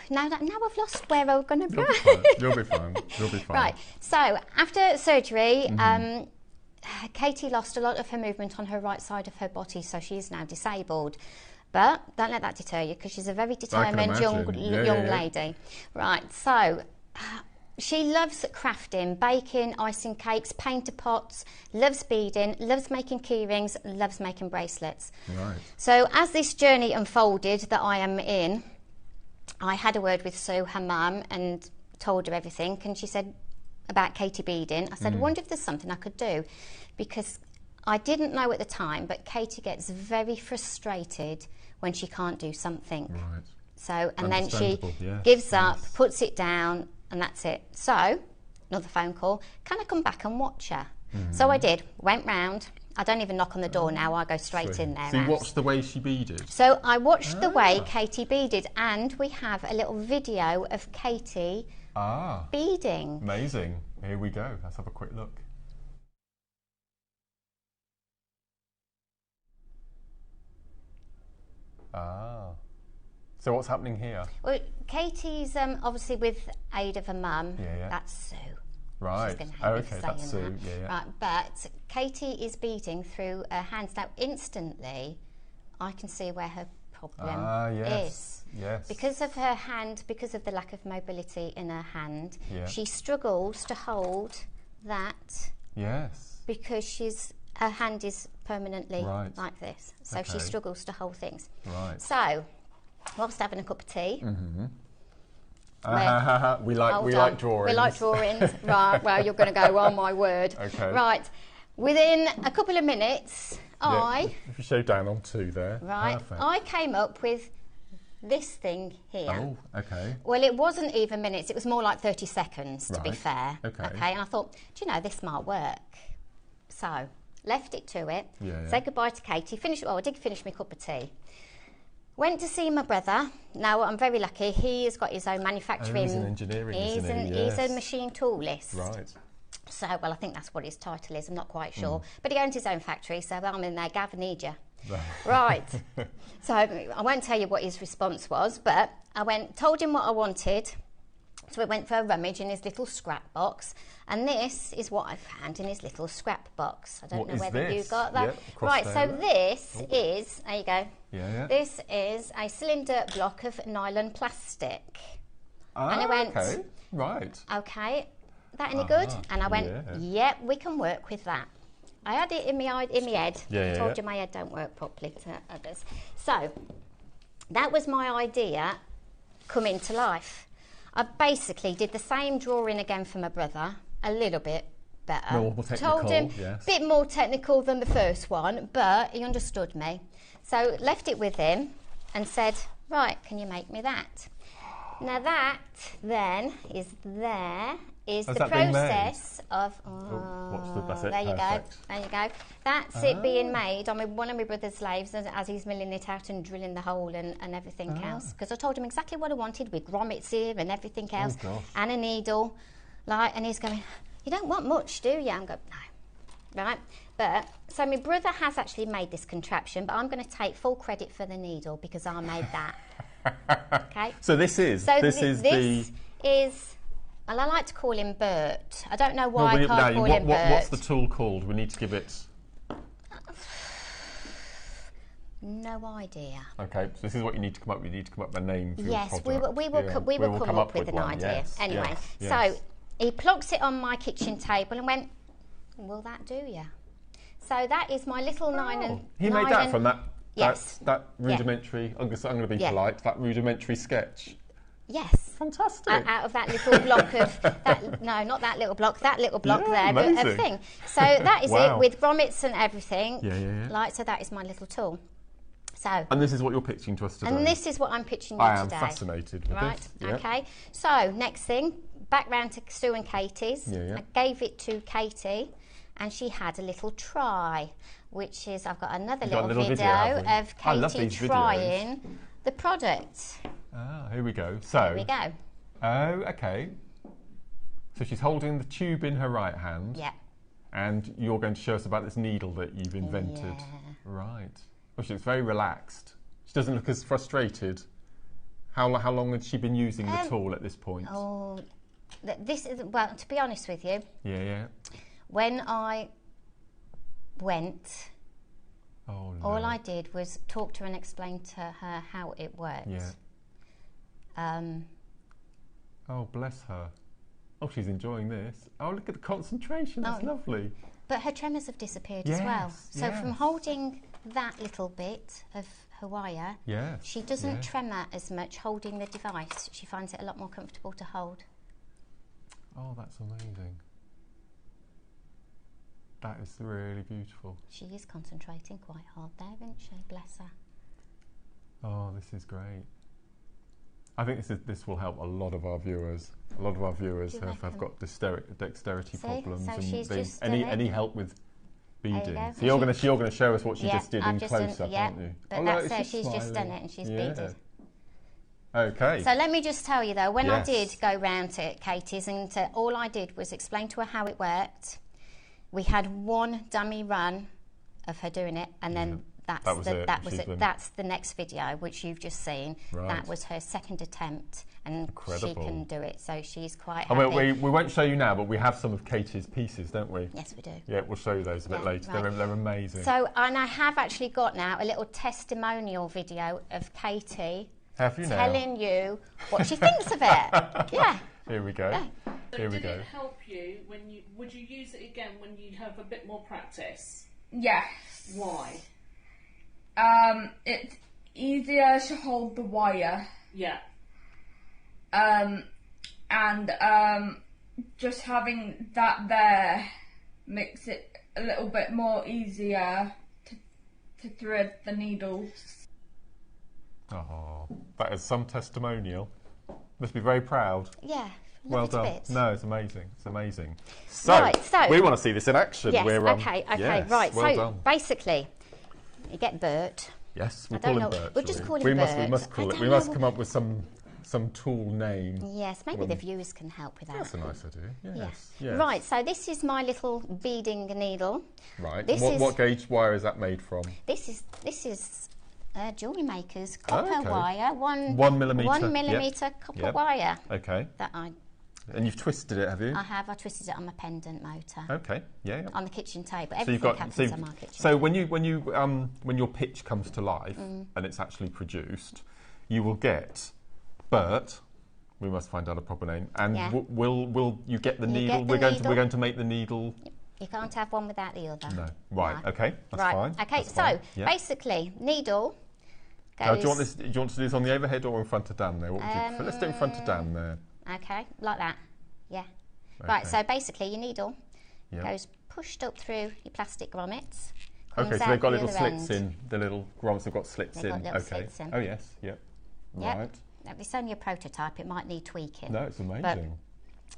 now I've lost where I'm going to go. You'll be fine. Right. So after surgery, Katie lost a lot of her movement on her right side of her body, so she is now disabled. But don't let that deter you, because she's a very determined young lady. Right. So she loves crafting, baking, icing cakes, painter pots, loves beading, loves making key rings, loves making bracelets. Right. So as this journey unfolded that I am in, I had a word with Sue, her mum, and told her everything. And she said about Katie beading. I said, I wonder if there's something I could do. Because I didn't know at the time, but Katie gets very frustrated when she can't do something. Right. So, and then she gives up, puts it down, and that's it. So, another phone call. Can I come back and watch her? So I did. Went round, I don't even knock on the door now, I go straight in there. So you watched the way she beaded? So I watched the way Katie beaded, and we have a little video of Katie beading. Amazing. Here we go. Let's have a quick look. So what's happening here? Well, Katie's obviously with aid of her mum. Yeah. That's Sue. Right. She's going to hate me for saying that's Sue. that. Yeah. Right, but Katie is beading through her hands. Now, instantly, I can see where her problem is. Yes. Because of her hand, because of the lack of mobility in her hand, Yeah. she struggles to hold that. Yes. Because her hand is permanently like this. So she struggles to hold things. Right. So, whilst having a cup of tea, we like drawings. We like drawings. Right, well, you're going to go, oh my word. Okay. Right, within a couple of minutes, if you show down on 2 there. Right, Perfect. I came up with this thing here. Oh, okay. Well, it wasn't even minutes, it was more like 30 seconds, to be Right. fair. Okay. And I thought, do you know, this might work. So, left it to it, Yeah. said goodbye to Katie, I did finish my cup of tea. Went to see my brother. Now, I'm very lucky. He has got his own manufacturing. He's in engineering, isn't he? He's a machine toolist. Right. So, well, I think that's what his title is. I'm not quite sure. But he owns his own factory, so I'm in there. Gav, I need you. Right. So, I won't tell you what his response was, but I told him what I wanted. So, we went for a rummage in his little scrap box. And this is what I found in his little scrap box. I don't know whether you got that. Yep, right, so this is, there you go. Yeah. This is a cylinder block of nylon plastic. And I went, okay. Right. okay, that any good? And I went, yeah, we can work with that. I had it in my head. I told you my head don't work properly to others. So, that was my idea coming to life. I basically did the same drawing again for my brother, a little bit better. More technical, told him yes. a bit more technical than the first one, but he understood me. So left it with him and said, right, can you make me that? Now that then is the process of, there you go. That's it being made. I mean, one of my brother's lathes as he's milling it out and drilling the hole and everything else. Because I told him exactly what I wanted with grommets here and everything else and a needle. And he's going, you don't want much, do you? I'm going, no. Right? But, so my brother has actually made this contraption, but I'm going to take full credit for the needle because I made that. Okay? So this is well, I like to call him Bert. I don't know why I can't call him Bert. What's the tool called? We need to give it... No idea. Okay, so this is what you need to come up with. You need to come up with a name for yes, your we will come up with an idea. Yes, anyway, yes. So he plugs it on my kitchen table and went, will that do you? So that is my little He made that from that... Yes. That rudimentary, I'm going to be polite, that rudimentary sketch. Yes. Fantastic. Out of that little block of, not that little block there, amazing. a thing. So that is it with grommets and everything. Yeah. So that is my little tool. So. And this is what you're pitching to us today. And this is what I'm pitching you today. I am fascinated with this. Right, okay. So next thing, back round to Sue and Katie's. I gave it to Katie and she had a little try, which is, I've got another little video of Katie trying the product. Here we go. So. Here we go. Oh, okay. So she's holding the tube in her right hand. Yeah. And you're going to show us about this needle that you've invented. Yeah. Right. Well, she looks very relaxed. She doesn't look as frustrated. How long had she been using the tool at this point? Oh, this is, well, to be honest with you. Yeah. When I went, all I did was talk to her and explain to her how it worked. Yeah. Oh, bless her. Oh, she's enjoying this. Oh, look at the concentration. That's lovely. But her tremors have disappeared as well. So from holding that little bit of her wire, she doesn't tremor as much holding the device. She finds it a lot more comfortable to hold. Oh, that's amazing. That is really beautiful. She is concentrating quite hard there, isn't she? Bless her. Oh, this is great. I think this will help a lot of our viewers. A lot of our viewers have got dexterity problems. So and she's just any help with beading. go. So you're going to show us what she just did I've in just close up, yeah, aren't you? but Oh, that's look, her. She's just done smiling. it and she's beaded. Okay. So let me just tell you though, when I Yes. did go round to Katie's, and all I did was explain to her how it worked. We had one dummy run of her doing it, and then that's the next video which you've just seen. Right. That was her second attempt, and Incredible. she can do it. So she's quite And happy. we won't show you now, but we have some of Katie's pieces, don't we? Yes, we do. Yeah, we'll show you those a bit later. Right. They're amazing. So, and I have actually got now a little testimonial video of Katie have you now? telling you what she thinks of it. Yeah. Here we go. Yeah. Here we Did go. it help you when you? Would you use it again when you have a bit more practice? Yes. Why? It's easier to hold the wire. Yeah. And just having that there makes it a little bit more easier to thread the needles. Oh, that is some testimonial. Must be very proud. Yeah. Well love it to done. bits. No, it's amazing. It's amazing. So, Right, so we want to see this in action. Yes, We're, okay, yes, right. Well so done. basically, you get Bert. Yes, we I call don't him know. Bert. We'll just shall call him we Bert. must call I it. don't We must know. come up with some tool name. Yes, maybe the viewers can help with that. That's a nice idea. Yes. Yes. Yes. Right, so this is my little beading needle. Right. This What gauge wire is that made from? This is Jewellery Maker's copper okay. wire. 1 millimetre. 1 millimetre copper Yep. wire. Okay. That And you've twisted it, have you? I have. I twisted it on my pendant motor. Okay. Yeah. On the kitchen table. So Everything happens on my kitchen So table. when your pitch comes to life and it's actually produced, you will get Bert. We must find out a proper name. And Yeah. will you get the You needle? get the We're needle. going to make the needle. You can't have one without the other. No. Right. No. Okay. That's right. fine. Okay. That's So fine. Yeah. basically, needle goes. Now, do you want to do this on the overhead or in front of Dan there? What would you prefer? Let's do it in front of Dan there. Okay, like that. Yeah. Right. So basically, your needle Yeah. goes pushed up through your plastic grommets. Okay, comes so out they've got the little other slits end. in. The little grommets have got slits They've in. got little Okay. slits in. Oh yes. Yep. Yep. Right. Now, it's only a prototype. It might need tweaking. No, it's amazing.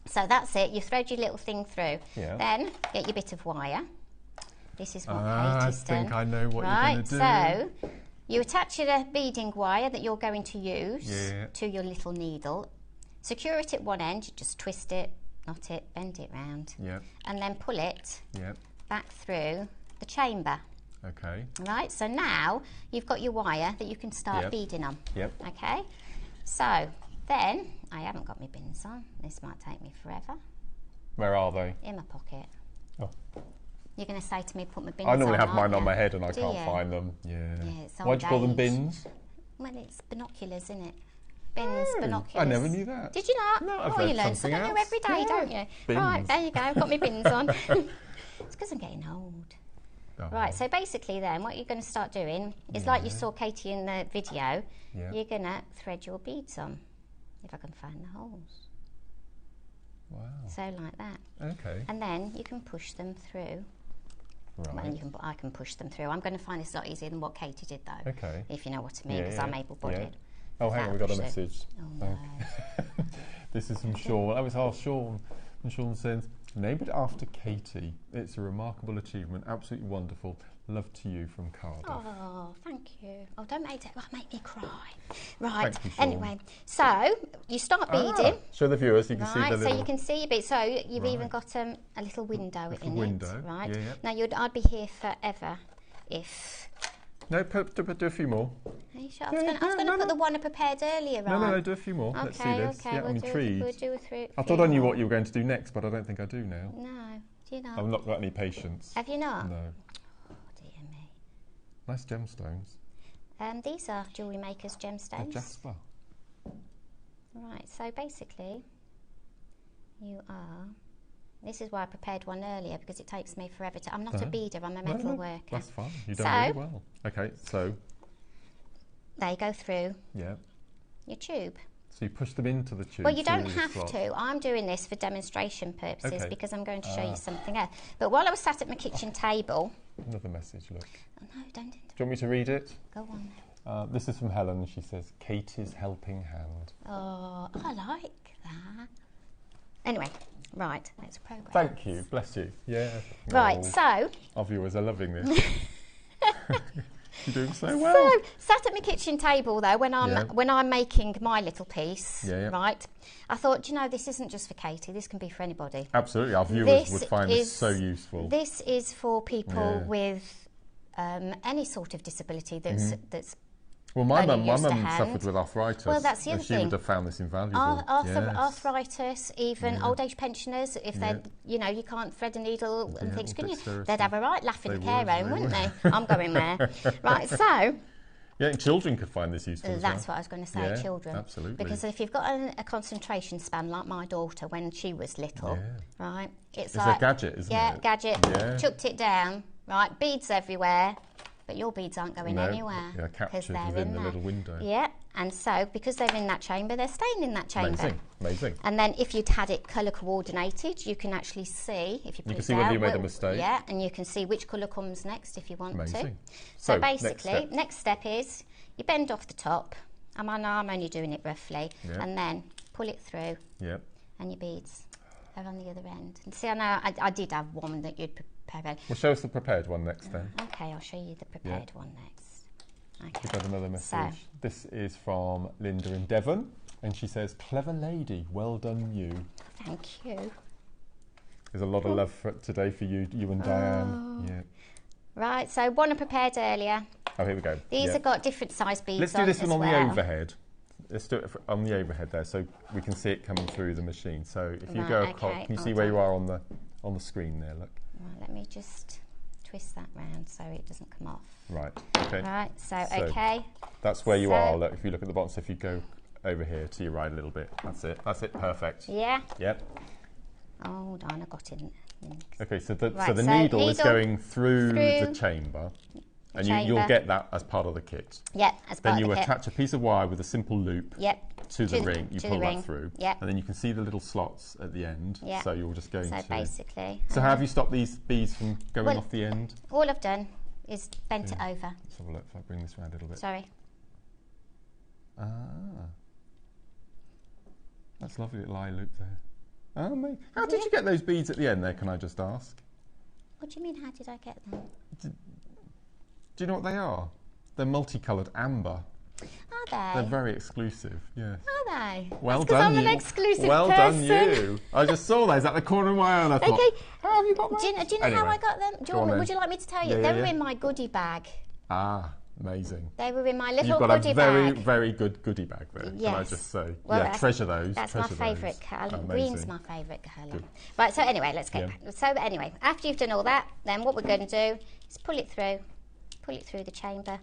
But, so that's it. You thread your little thing through. Yeah. Then get your bit of wire. This is what I Katie's done. think I know what you're right. going to do. So you attach your beading wire that you're going to use Yeah. to your little needle. Secure it at one end. You just twist it, knot it, bend it round, Yep. and then pull it Yep. back through the chamber. Okay. Right. So now you've got your wire that you can start Yep. beading on. Yep. Okay. So then I haven't got my bins on. This might take me forever. Where are they? In my pocket. Oh. You're going to say to me, put my bins I on. normally have aren't mine on you? my head and I Do can't you? find them. Yeah. Yeah, it's Why'd you call them old age. bins? Well, it's binoculars, isn't it? Bins, Oh, binoculars. I never knew that. Did you not? No, I've oh, you learnt learn something something new else. every day, Yeah. don't you? Bins. Right, there you go. I've got my bins on. It's because I'm getting old. Oh. Right, so basically then what you're going to start doing is like you saw Katie in the video, Yeah. you're going to thread your beads on, if I can find the holes. Wow. So like that. Okay. And then you can push them through. Right. Well, I can push them through. I'm going to find this a lot easier than what Katie did though, Okay. if you know what I mean, Yeah, because yeah, I'm able-bodied. Oh, hang on, we got a Push it. message. Oh no. This is from Sean. Oh, it's our Sean. And Sean says, named it after Katie. It's a remarkable achievement. Absolutely wonderful. Love to you from Cardiff. Oh, thank you. Oh, don't make me cry. Right. Thank you, Sean. Anyway, so you start beading. Show the viewers. You can see Right, the so little... you can see a bit. So you've even Right. got a little window Little in window, it, right? yeah, yeah. Now I'd be here forever if. No, do a few more. Are you sure? I Yeah, was going to no, put the one I prepared earlier No, on. no, do a few more. Let's see Okay, this. okay. Yeah, I'm intrigued. We'll do a few. I thought I knew what you were going to do next, but I don't think I do now. No, do you not? I've not got any patience. Have you not? No. Oh dear me. Nice gemstones. These are Jewellery Maker's gemstones. Jasper. Right, so basically, you are. This is why I prepared one earlier because it takes me forever to. I'm not a beader, I'm a metal worker. That's fine. You've So- done really well. Okay, so They go through yeah. your tube. So you push them into the tube. Well, you through don't the have slot. to. I'm doing this for demonstration purposes Okay. because I'm going to show you something else. But while I was sat at my kitchen table. Another message, look. Oh, no, don't. Do you want me to read it? Go on. This is from Helen, and she says, Katie's helping hand. Oh, I like that. Anyway, Right, let's progress. Thank you, bless you. Yeah. Right, so our viewers are loving this. You're doing so well. So, sat at my kitchen table though, when I'm making my little piece, right? I thought, you know, this isn't just for Katie. This can be for anybody. Absolutely, our viewers would find this so useful. This is for people with any sort of disability that's. Well, my mum suffered with arthritis. Well, that's the other thing. She would have found this invaluable. Arthritis, even old age pensioners, if they, you know, you can't thread a needle and things, can you? They'd have a right laugh in the care home, wouldn't they? I'm going there. Right, so. Yeah, and children could find this useful. That's what I was going to say, children. Absolutely. Because if you've got a concentration span like my daughter when she was little, right, it's like a gadget, isn't it? Yeah, gadget. Yeah. Chucked it down, right, beads everywhere. But your beads aren't going anywhere because they're in the little window. Yeah, and so because they're in that chamber, they're staying in that chamber. Amazing. And then if you'd had it colour coordinated, you can actually see if you put it down. Whether you made a mistake. Yeah, and you can see which colour comes next if you want to. So basically, next step is you bend off the top. I'm only doing it roughly, and then pull it through. Yeah. And your beads are on the other end. And see, I know I did have one that you'd prepared. Well, show us the prepared one next then. Okay, I'll show you the prepared one next. Okay. We've got another message. This is from Linda in Devon, and she says, "Clever lady, well done you." Thank you. There's a lot of love today for you and Diane. Yeah. Right, so one I prepared earlier. Oh, here we go. These have got different size beads. Let's do this one on the overhead. Let's do it on the overhead there, so we can see it coming through the machine. So if you go across, can you see where you are on the screen there? Look. Right, let me just twist that round so it doesn't come off. Right. Okay. Right. So okay. That's where you are. Look, if you look at the bottom, so if you go over here to your right a little bit, that's it. That's it. Perfect. Yeah. Yep. Hold on, I got it. Okay. So the needle is going through the chamber. And you'll get that as part of the kit. Yeah, as part of the kit. Then you attach a piece of wire with a simple loop to the ring. You pull that through. Yep. And then you can see the little slots at the end. Yep. So you're just going to... So basically... So how have you stopped these beads from going off the end? All I've done is bent it over. Let's have a look if I bring this around a little bit. Sorry. Ah. That's a lovely little eye loop there. Oh, mate. How did you get those beads at the end there, can I just ask? What do you mean, how did I get them? Do you know what they are? They're multicoloured amber. Are they? They're very exclusive, yes. Are they? Well done, I'm an exclusive well person. Done you. I just saw those at the corner of my eye and I thought, how have you got those? Do you know how I got them? Would you like me to tell you? They were in my goodie bag. Ah, amazing. They were in my little goodie bag. You've got a very, very good goodie bag there, yes. Can I just say. Well, treasure those. That's treasure my favourite colour. Green's my favourite colour. Good. Right, so anyway, let's get back. So anyway, after you've done all that, then what we're going to do is pull it through the chamber,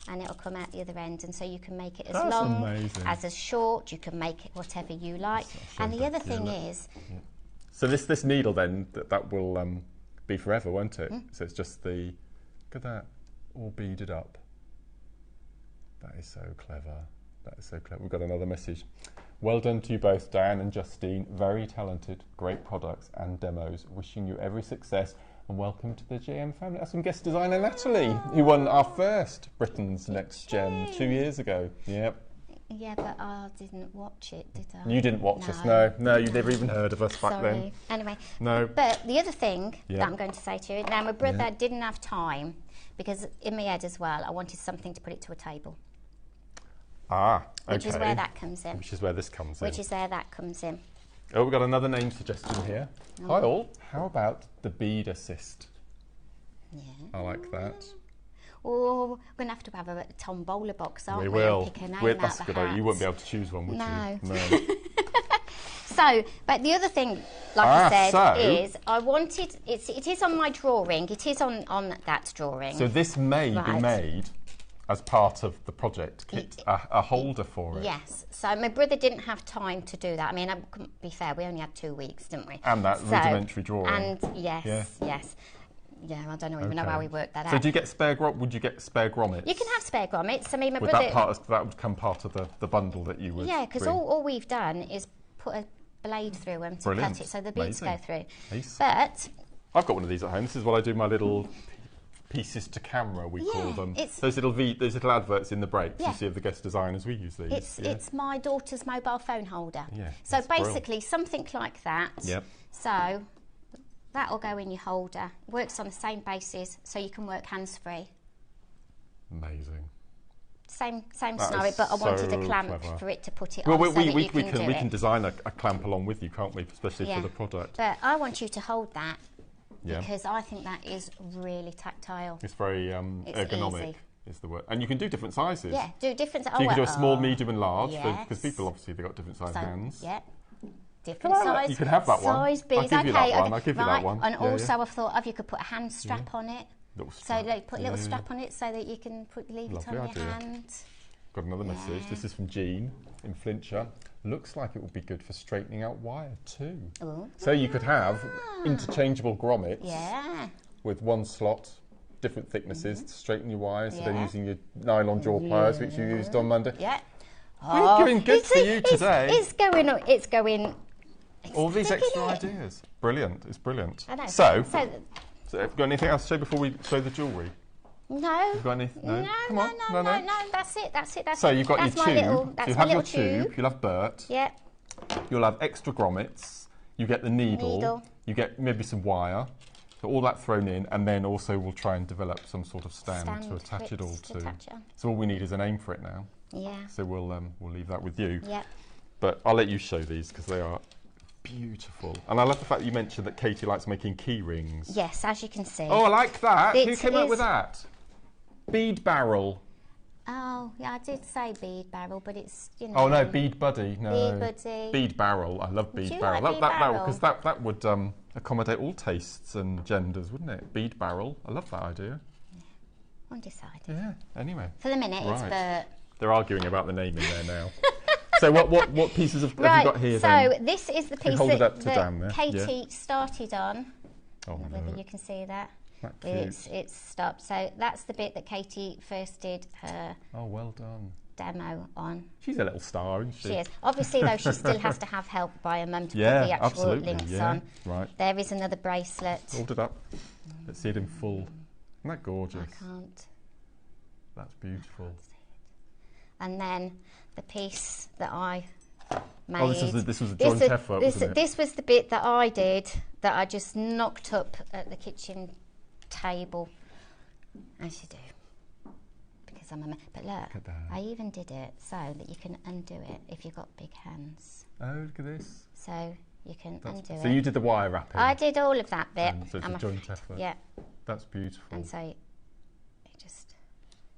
and it'll come out the other end, and so you can make it as long as short. You can make it whatever you like. And the other thing is, so this needle then that will be forever, won't it? So it's just look at that, all beaded up. That is so clever. That is so clever. We've got another message. Well done to you both, Diane and Justine. Very talented, great products and demos. Wishing you every success. And welcome to the GM family. That's from guest designer Natalie, who won our first Britain's Next Gem 2 years ago. Yep. Yeah, but I didn't watch it, did I? You didn't watch us, no. You'd never even heard of us back then. Anyway. No. But the other thing that I'm going to say to you, now my brother didn't have time, because in my head as well, I wanted something to put it to a table. Ah, okay. Which is where that comes in. Which is where this comes in. Which is where that comes in. Oh, we've got another name suggestion here. Hi all, how about the bead assist? Yeah. I like that. Oh, we're going to have a tombola box, aren't we? We will. Pick a name That's out good. the hat. You wouldn't be able to choose one, would you? No. So, but the other thing, like I said, is I wanted, it is on my drawing, it is on that drawing. So this may be made as part of the project kit, a holder for it. Yes. So my brother didn't have time to do that. I mean, to be fair, we only had 2 weeks, didn't we? And that rudimentary drawing. And yes. Yeah, I don't even know how we worked that out. So do you get spare would you get spare grommets? You can have spare grommets. I mean, my brother... that would come part of the bundle that you would because all we've done is put a blade through them to cut it so the beads go through. Nice. But... I've got one of these at home. This is what I do my little pieces to camera, we call them. It's Those little adverts in the breaks Yeah. you see of the guest designers. We use these. It's my daughter's mobile phone holder. Yeah, So that's basically something like that. Yep. So that'll go in your holder. Works on the same basis, so you can work hands-free. Amazing. Same That scenario, is but I wanted so a clamp clever. for it to put it Well, on so that you can do we it. can design a clamp along with you, can't we? Especially Yeah. for the product. But I want you to hold that Yeah. because I think that is really tactile. It's very It's ergonomic. easy. Is the word, and you can do different sizes. Yeah, do different. So you can do a small, medium, and large because yes. people obviously they've got different size hands. Yeah. Different size. You can have that one. Size I'll bees. give you that Okay, one. I'll give you right. that one. And Yeah, also yeah. I've thought of you could put a hand strap on it. Little So strap. like, put a little Yeah. strap on it so that you can leave it Lovely on idea. your hand. Got another message. This is from Jean in Flintshire. Looks like it would be good for straightening out wire too. Ooh. So you could have interchangeable grommets Yeah. with one slot, different thicknesses to straighten your wires. So then Yeah. using your nylon jaw pliers, which you used on Monday. Yeah. We're doing good it's- for you it's- today. It's going. It's going. All these Look at extra it. ideas. Brilliant. It's brilliant. I know. So So have you got anything else to show before we show the jewellery? no. You got anything? No. No, Come no, on. no. That's it. That's it. That's So it. you've got that's your my tube. Little, So that's you'll my have your little tube. You'll have Bert. Yeah. You'll have extra grommets. You get the needle. You get maybe some wire. So all that thrown in, and then also we'll try and develop some sort of stand to attach it all to. attach it on. So all we need is a name for it now. Yeah. So we'll leave that with you. Yeah. But I'll let you show these because they are beautiful. And I love the fact that you mentioned that Katie likes making key rings. Yes, as you can see. Oh, I like that. Who It came up is- with that? Bead barrel. Oh, yeah, I did say bead barrel, but it's, you know. Oh no, bead buddy. No. Bead buddy. Bead barrel. I love bead you barrel. like bead barrel? Because that would accommodate all tastes and genders, wouldn't it? Bead barrel. I love that idea. Undecided. Yeah. Anyway. For the minute, it's Right. Bert. They're arguing about the naming there now. So what pieces have you got here so then? this is the Can you piece hold it that, up to Dan there? Katie Yeah. started on. Oh, Whether no. you can see that. That cute. It's stopped. So that's the bit that Katie first did her Oh, well done. demo on. She's a little star, isn't she? She is. Obviously, though, she still has to have help by her mum to Yeah, put the actual absolutely. links Yeah. on. Right. There is another bracelet. Hold it up. Let's see it in full. Isn't that gorgeous? I can't. That's beautiful. And then the piece that I made. Oh, this was a joint effort, wasn't it? This was the bit that I did that I just knocked up at the kitchen table, as you do, because I'm a. But look, at that. I even did it so that you can undo it if you've got big hands. Oh, look at this. So you can undo So it. you did the wire wrapping. I did all of that bit. So it's I'm a joint effort. Yeah, That's beautiful. and so it just.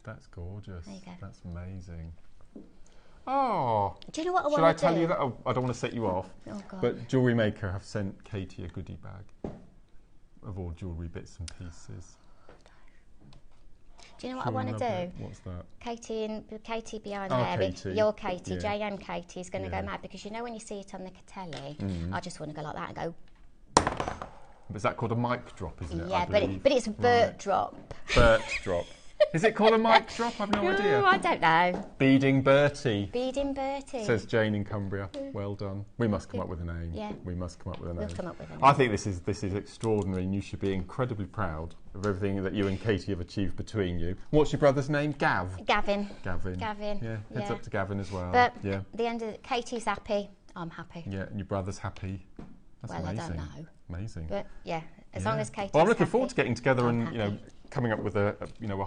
That's gorgeous. There you go. That's amazing. Oh. Do you know what I Should I want to do? tell you that? Oh, I don't want to set you off. Oh God. But JewelleryMaker have sent Katie a goodie bag of all jewellery bits and pieces. Do you know what I want to do? What's that? Katie behind Oh, there, Katie. your Katie, Yeah. JM Katie is going to Yeah. go mad because you know when you see it on the telly, I just want to go like that and go, Is that called a mic drop, isn't it? I yeah, believe? but it's Bert Right. drop. Bert drop. Is it called a mic drop? I've no idea. Oh, I don't know. Beading Bertie. Beading Bertie. Says Jane in Cumbria. Well done. We must come up with a name. Yeah. We must come up with a name. We'll come up with a name. I think this is extraordinary, and you should be incredibly proud of everything that you and Katie have achieved between you. What's your brother's name? Gav. Gavin. Gavin. Gavin. Yeah. Heads up to Gavin as well. But yeah. the end of it, Katie's happy. I'm happy. Yeah. And your brother's happy. That's Well, amazing. I don't know. Amazing. But yeah, as long as Katie's Well, I'm looking happy, forward to getting together I'm and happy. coming up with a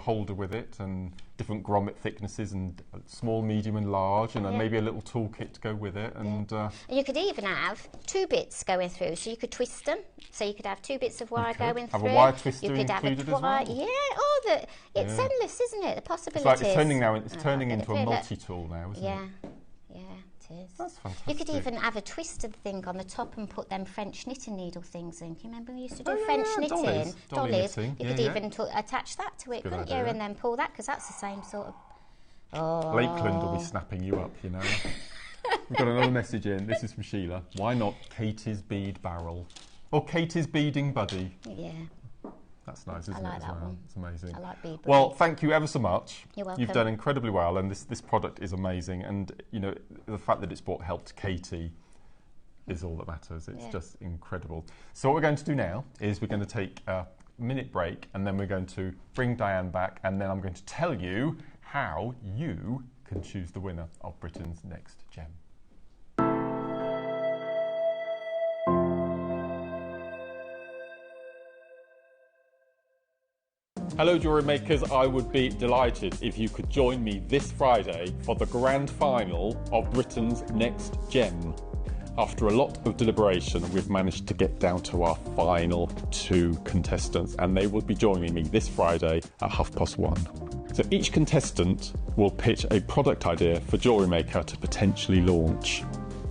holder with it and different grommet thicknesses and small, medium, and large, and maybe a little toolkit to go with it. And And you could even have two bits going through, so you could twist them. So you could have two bits of wire could going have through. a wire twister you could included have as well. Yeah. Oh, it's endless, isn't it? The it's possibilities. like it's turning now. It's Oh, turning look into at a it, look. multi-tool now, isn't Yeah, it? yeah, it is. That's You fantastic. could even have a twisted thing on the top and put them French knitting needle things in. Can you remember we used to do Oh, yeah, French yeah, knitting? dolly knitting. You Yeah, could yeah. even attach that to it, Good couldn't you? idea. And then pull that, because that's the same sort of... Oh. Lakeland will be snapping you up, you know. We've got another message in. This is from Sheila. Why not Katie's bead barrel? Or Katie's beading buddy? Yeah. That's nice, isn't I like it, as that well? one. It's amazing. I like bead Well, buddies. thank you ever so much. You're welcome. You've done incredibly well, and this product is amazing. And, you know, the fact that it's brought help to Katie is all that matters. It's just incredible. So what we're going to do now is we're going to take minute break, and then we're going to bring Diane back, and then I'm going to tell you how you can choose the winner of Britain's Next Gem. Hello jewellery makers, I would be delighted if you could join me this Friday for the grand final of Britain's Next Gem. After a lot of deliberation, we've managed to get down to our final 2 contestants, and they will be joining me this Friday at 1:30. So each contestant will pitch a product idea for JewelleryMaker to potentially launch.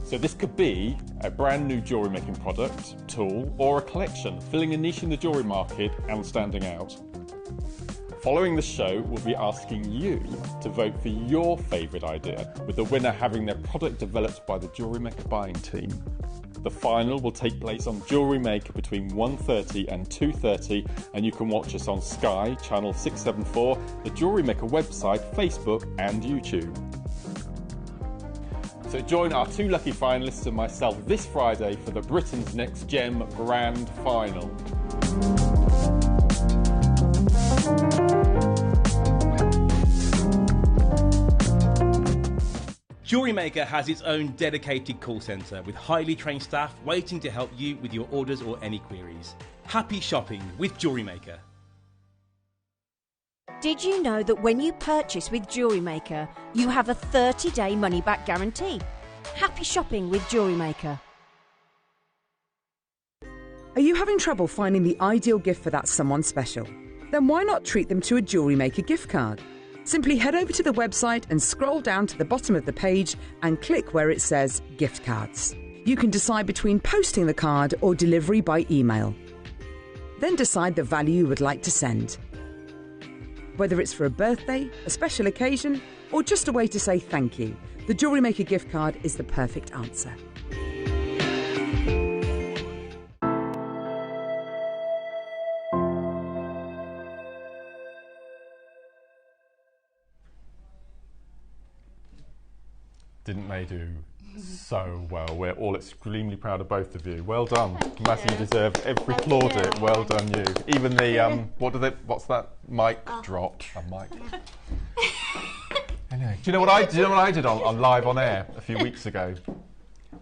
So this could be a brand new jewellery making product, tool, or a collection, filling a niche in the jewellery market and standing out. Following the show, we'll be asking you to vote for your favourite idea, with the winner having their product developed by the JewelleryMaker buying team. The final will take place on JewelleryMaker between 1:30 and 2:30, and you can watch us on Sky, channel 674, the JewelleryMaker website, Facebook and YouTube. So join our 2 lucky finalists and myself this Friday for the Britain's Next Gem Grand Final. JewelleryMaker has its own dedicated call centre with highly trained staff waiting to help you with your orders or any queries. Happy shopping with JewelleryMaker. Did you know that when you purchase with JewelleryMaker, you have a 30-day money-back guarantee? Happy shopping with JewelleryMaker. Are you having trouble finding the ideal gift for that someone special? Then why not treat them to a JewelleryMaker gift card? Simply head over to the website and scroll down to the bottom of the page and click where it says Gift Cards. You can decide between posting the card or delivery by email. Then decide the value you would like to send. Whether it's for a birthday, a special occasion, or just a way to say thank you, the JewelleryMaker gift card is the perfect answer. Didn't they do so well? We're all extremely proud of both of you. Well done. Massey, you deserve every plaudit. Well done you. Even the, what's that mic drop? A mic. Anyway, do you know what I did on live on air a few weeks ago?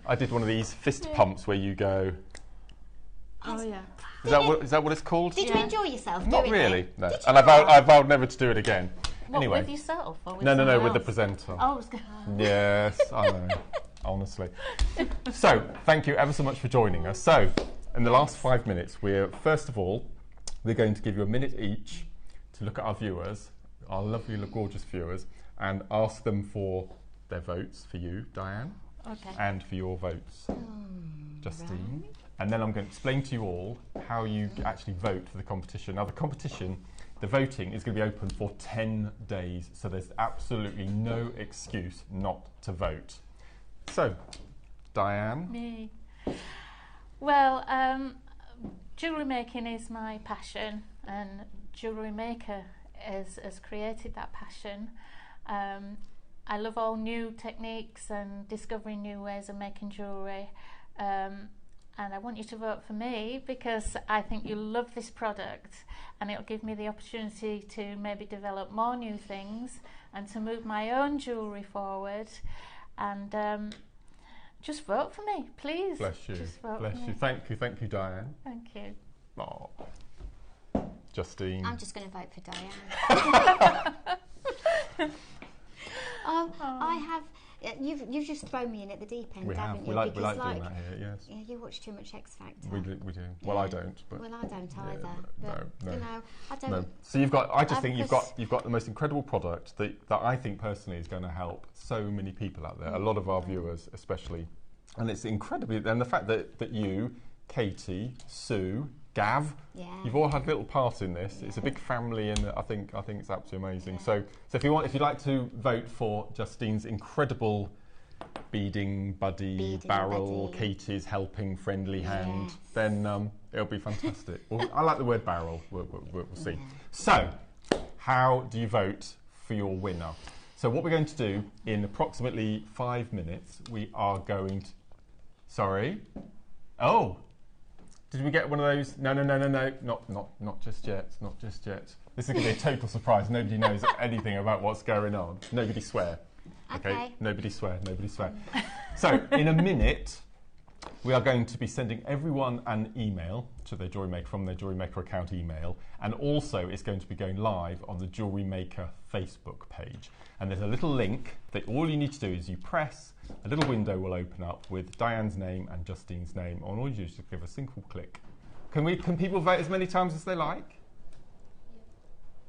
I did one of these fist pumps where you go. Oh yeah. Is that what it's called? Did you enjoy yourself? Not really. No. And I vowed never to do it again. What, anyway. With yourself or with No, someone with the else? presenter. Oh, I was gonna... Yes, I know. Honestly. So, thank you ever so much for joining us. So, in the last 5 minutes, we're going to give you a minute each to look at our viewers, our lovely, gorgeous viewers, and ask them for their votes for you, Diane, and for your votes, Justine. Right. And then I'm going to explain to you all how you actually vote for the competition. Now, the voting is going to be open for 10 days, so there's absolutely no excuse not to vote. So, Diane? Me. Well, jewellery making is my passion, and JewelleryMaker has created that passion. I love all new techniques and discovering new ways of making jewellery. And I want you to vote for me because I think you'll love this product, and it'll give me the opportunity to maybe develop more new things and to move my own jewellery forward. And just vote for me, please. Bless you. Just vote Bless for you. me. Thank you, Diane. Thank you. Oh. Justine. I'm just going to vote for Diane. I have. You've just thrown me in at the deep end, haven't you? We like doing that here, yes. Yeah, you watch too much X Factor. We do. Well, I don't. But well, I don't either. No. You know, I don't. No. So I just think you've got the most incredible product that I think personally is going to help so many people out there. A lot of our viewers, especially, and it's incredibly. And the fact that you, Katie, Sue, Gav, you've all had a little part in this. It's a big family, and I think it's absolutely amazing. Yeah. So if you'd like to vote for Justine's incredible beading buddy barrel, Katie's helping friendly hand, then it'll be fantastic. Well, I like the word barrel. We'll see. Yeah. So, how do you vote for your winner? So what we're going to do in approximately 5 minutes, we are going to. Sorry. Oh. Did we get one of those? No, not just yet, not just yet. This is going to be a total surprise. Nobody knows anything about what's going on. Nobody swear. Okay? Nobody swear, nobody swear. So, in a minute, we are going to be sending everyone an email to their JewelleryMaker from their JewelleryMaker account email, and also it's going to be going live on the JewelleryMaker Facebook page. And there's a little link that all you need to do is you press, a little window will open up with Diane's name and Justine's name, and all you do is just give a single click. Can people vote as many times as they like?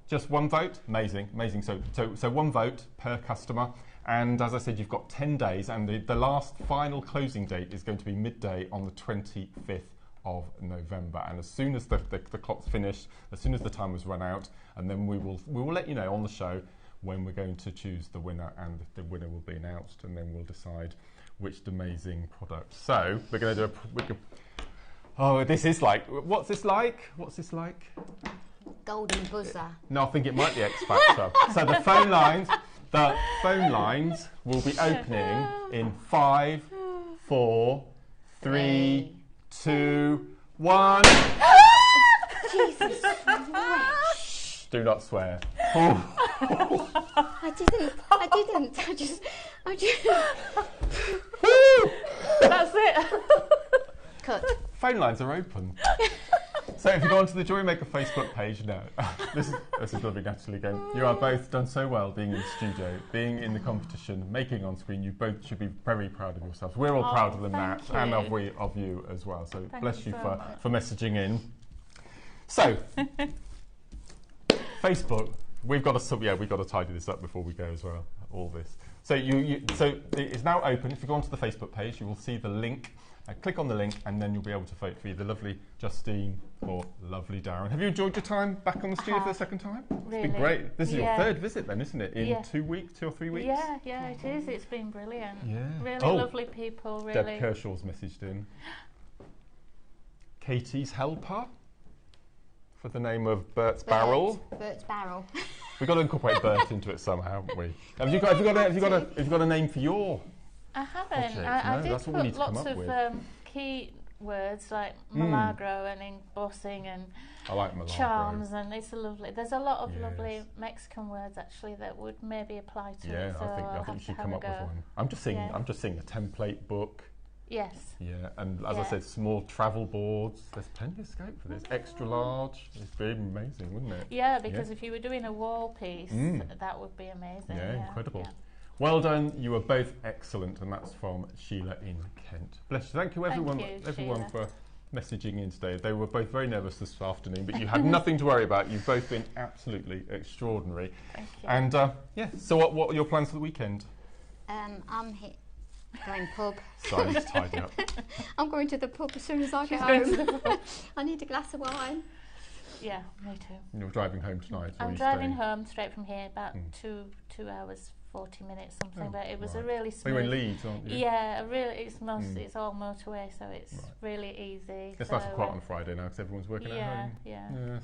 Just one vote? Amazing, amazing. So one vote per customer. And as I said, you've got 10 days, and the last final closing date is going to be midday on the 25th of November. And as soon as the clock's finished, as soon as the time has run out, and then we will let you know on the show when we're going to choose the winner, and the winner will be announced, and then we'll decide which amazing product. So we're going to do oh, this is like, what's this like? What's this like? Golden buzzer. No, I think it might be X Factor. So the phone lines will be opening in 5, 4, 3, 2, 1. Jesus Christ. Do not swear. I didn't. I just. That's it. Cut. Phone lines are open. So if you go onto the JewelleryMaker Facebook page, no, this is lovely, Natalie, again. You are both done so well being in the studio, being in the competition, making on screen. You both should be very proud of yourselves. We're all proud of them, Nat, and of you as well. So bless you for messaging in. So Facebook, we've got to tidy this up before we go as well. All this. So so it's now open. If you go onto the Facebook page, you will see the link. Click on the link, and then you'll be able to vote for either lovely Justine or lovely Darren. Have you enjoyed your time back on the studio for the second time? Really? It's been great. This is your third visit then, isn't it? In 2 or 3 weeks? Yeah, it is. It's been brilliant. Yeah. Really lovely people, really. Deb Kershaw's messaged in. Katie's helper, for the name of Bert's Barrel. Bert's Barrel. We've got to incorporate Bert into it somehow, haven't we? Have you got a name for your? I haven't. Project? I did that's what we need put to come lots up with. of key words like milagro and embossing and I like milagro. charms, and it's lovely. There's a lot of lovely Mexican words actually that would maybe apply to it. So I think you should come up with one. I'm just seeing a template book. Yes. Yeah, and as I said, small travel boards. There's plenty of scope for this. Extra large. It's be amazing, wouldn't it? Yeah, because if you were doing a wall piece, that would be amazing. Yeah, incredible. Yeah. Well done. You were both excellent, and that's from Sheila in Kent. Bless you. Thank you, everyone for messaging in today. They were both very nervous this afternoon, but you had nothing to worry about. You've both been absolutely extraordinary. Thank you. And so what are your plans for the weekend? I'm going pub. Sorry, just tidy up. I'm going to the pub as soon as I get home. I need a glass of wine. Yeah, me too. You're driving home tonight? I'm driving home straight from here, about 2 hours, 40 minutes, something. But it was a really smooth. You're in Leeds, aren't you? Yeah, it's all motorway, so it's really easy. It's nice and quiet on Friday now because everyone's working at home. Yeah.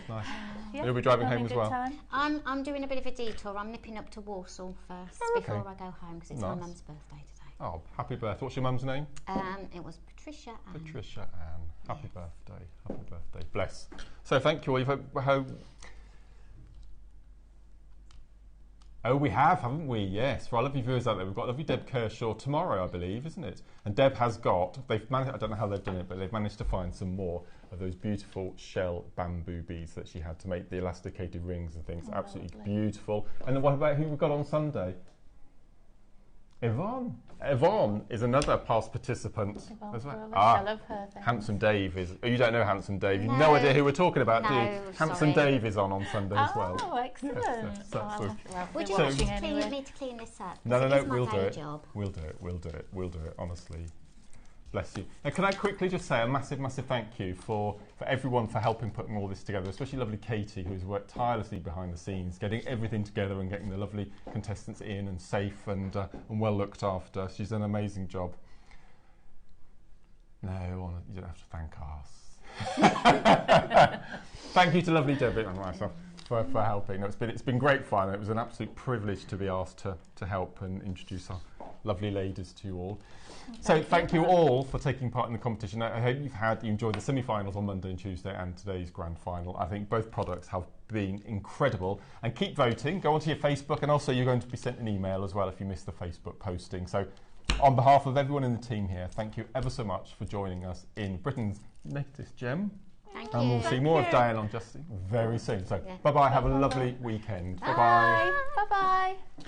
Nice. You'll be driving home as well? Time. I'm doing a bit of a detour. I'm nipping up to Warsaw first before I go home because it's my mum's birthday today. Oh, happy birthday. What's your mum's name? It was Patricia Ann. Patricia Ann. Happy birthday. Happy birthday. Bless. So thank you all. Oh, we have, haven't we? Yes. For our lovely viewers out there, we've got lovely Deb Kershaw tomorrow, I believe, isn't it? And Deb has they've managed, I don't know how they've done it, but they've managed to find some more of those beautiful shell bamboo beads that she had to make the elasticated rings and things. Absolutely beautiful. And then what about who we've got on Sunday? Yvonne. Yvonne is another past participant as well. I love her. Handsome Dave is. You don't know Handsome Dave. You've no idea who we're talking about, do you? Handsome Dave is on Sunday as well. Oh, excellent. Would you need to clean this up? No. We'll do it. We'll do it. Honestly. Bless you. Now, can I quickly just say a massive, massive thank you for everyone for helping putting all this together, especially lovely Katie, who's worked tirelessly behind the scenes, getting everything together and getting the lovely contestants in and safe and well looked after. She's done an amazing job. No, you don't have to thank us. Thank you to lovely Debbie and myself for helping. No, it's been great fun. It was an absolute privilege to be asked to help and introduce lovely ladies to you all. So thank you all for taking part in the competition. I hope you enjoyed the semi-finals on Monday and Tuesday and today's grand final. I think both products have been incredible. And keep voting. Go onto your Facebook, and also you're going to be sent an email as well if you missed the Facebook posting. So on behalf of everyone in the team here, thank you ever so much for joining us in Britain's latest gem. Thank and we'll see more of Diane on Justine very soon. So bye-bye. Have a lovely weekend. Bye-bye. Bye-bye.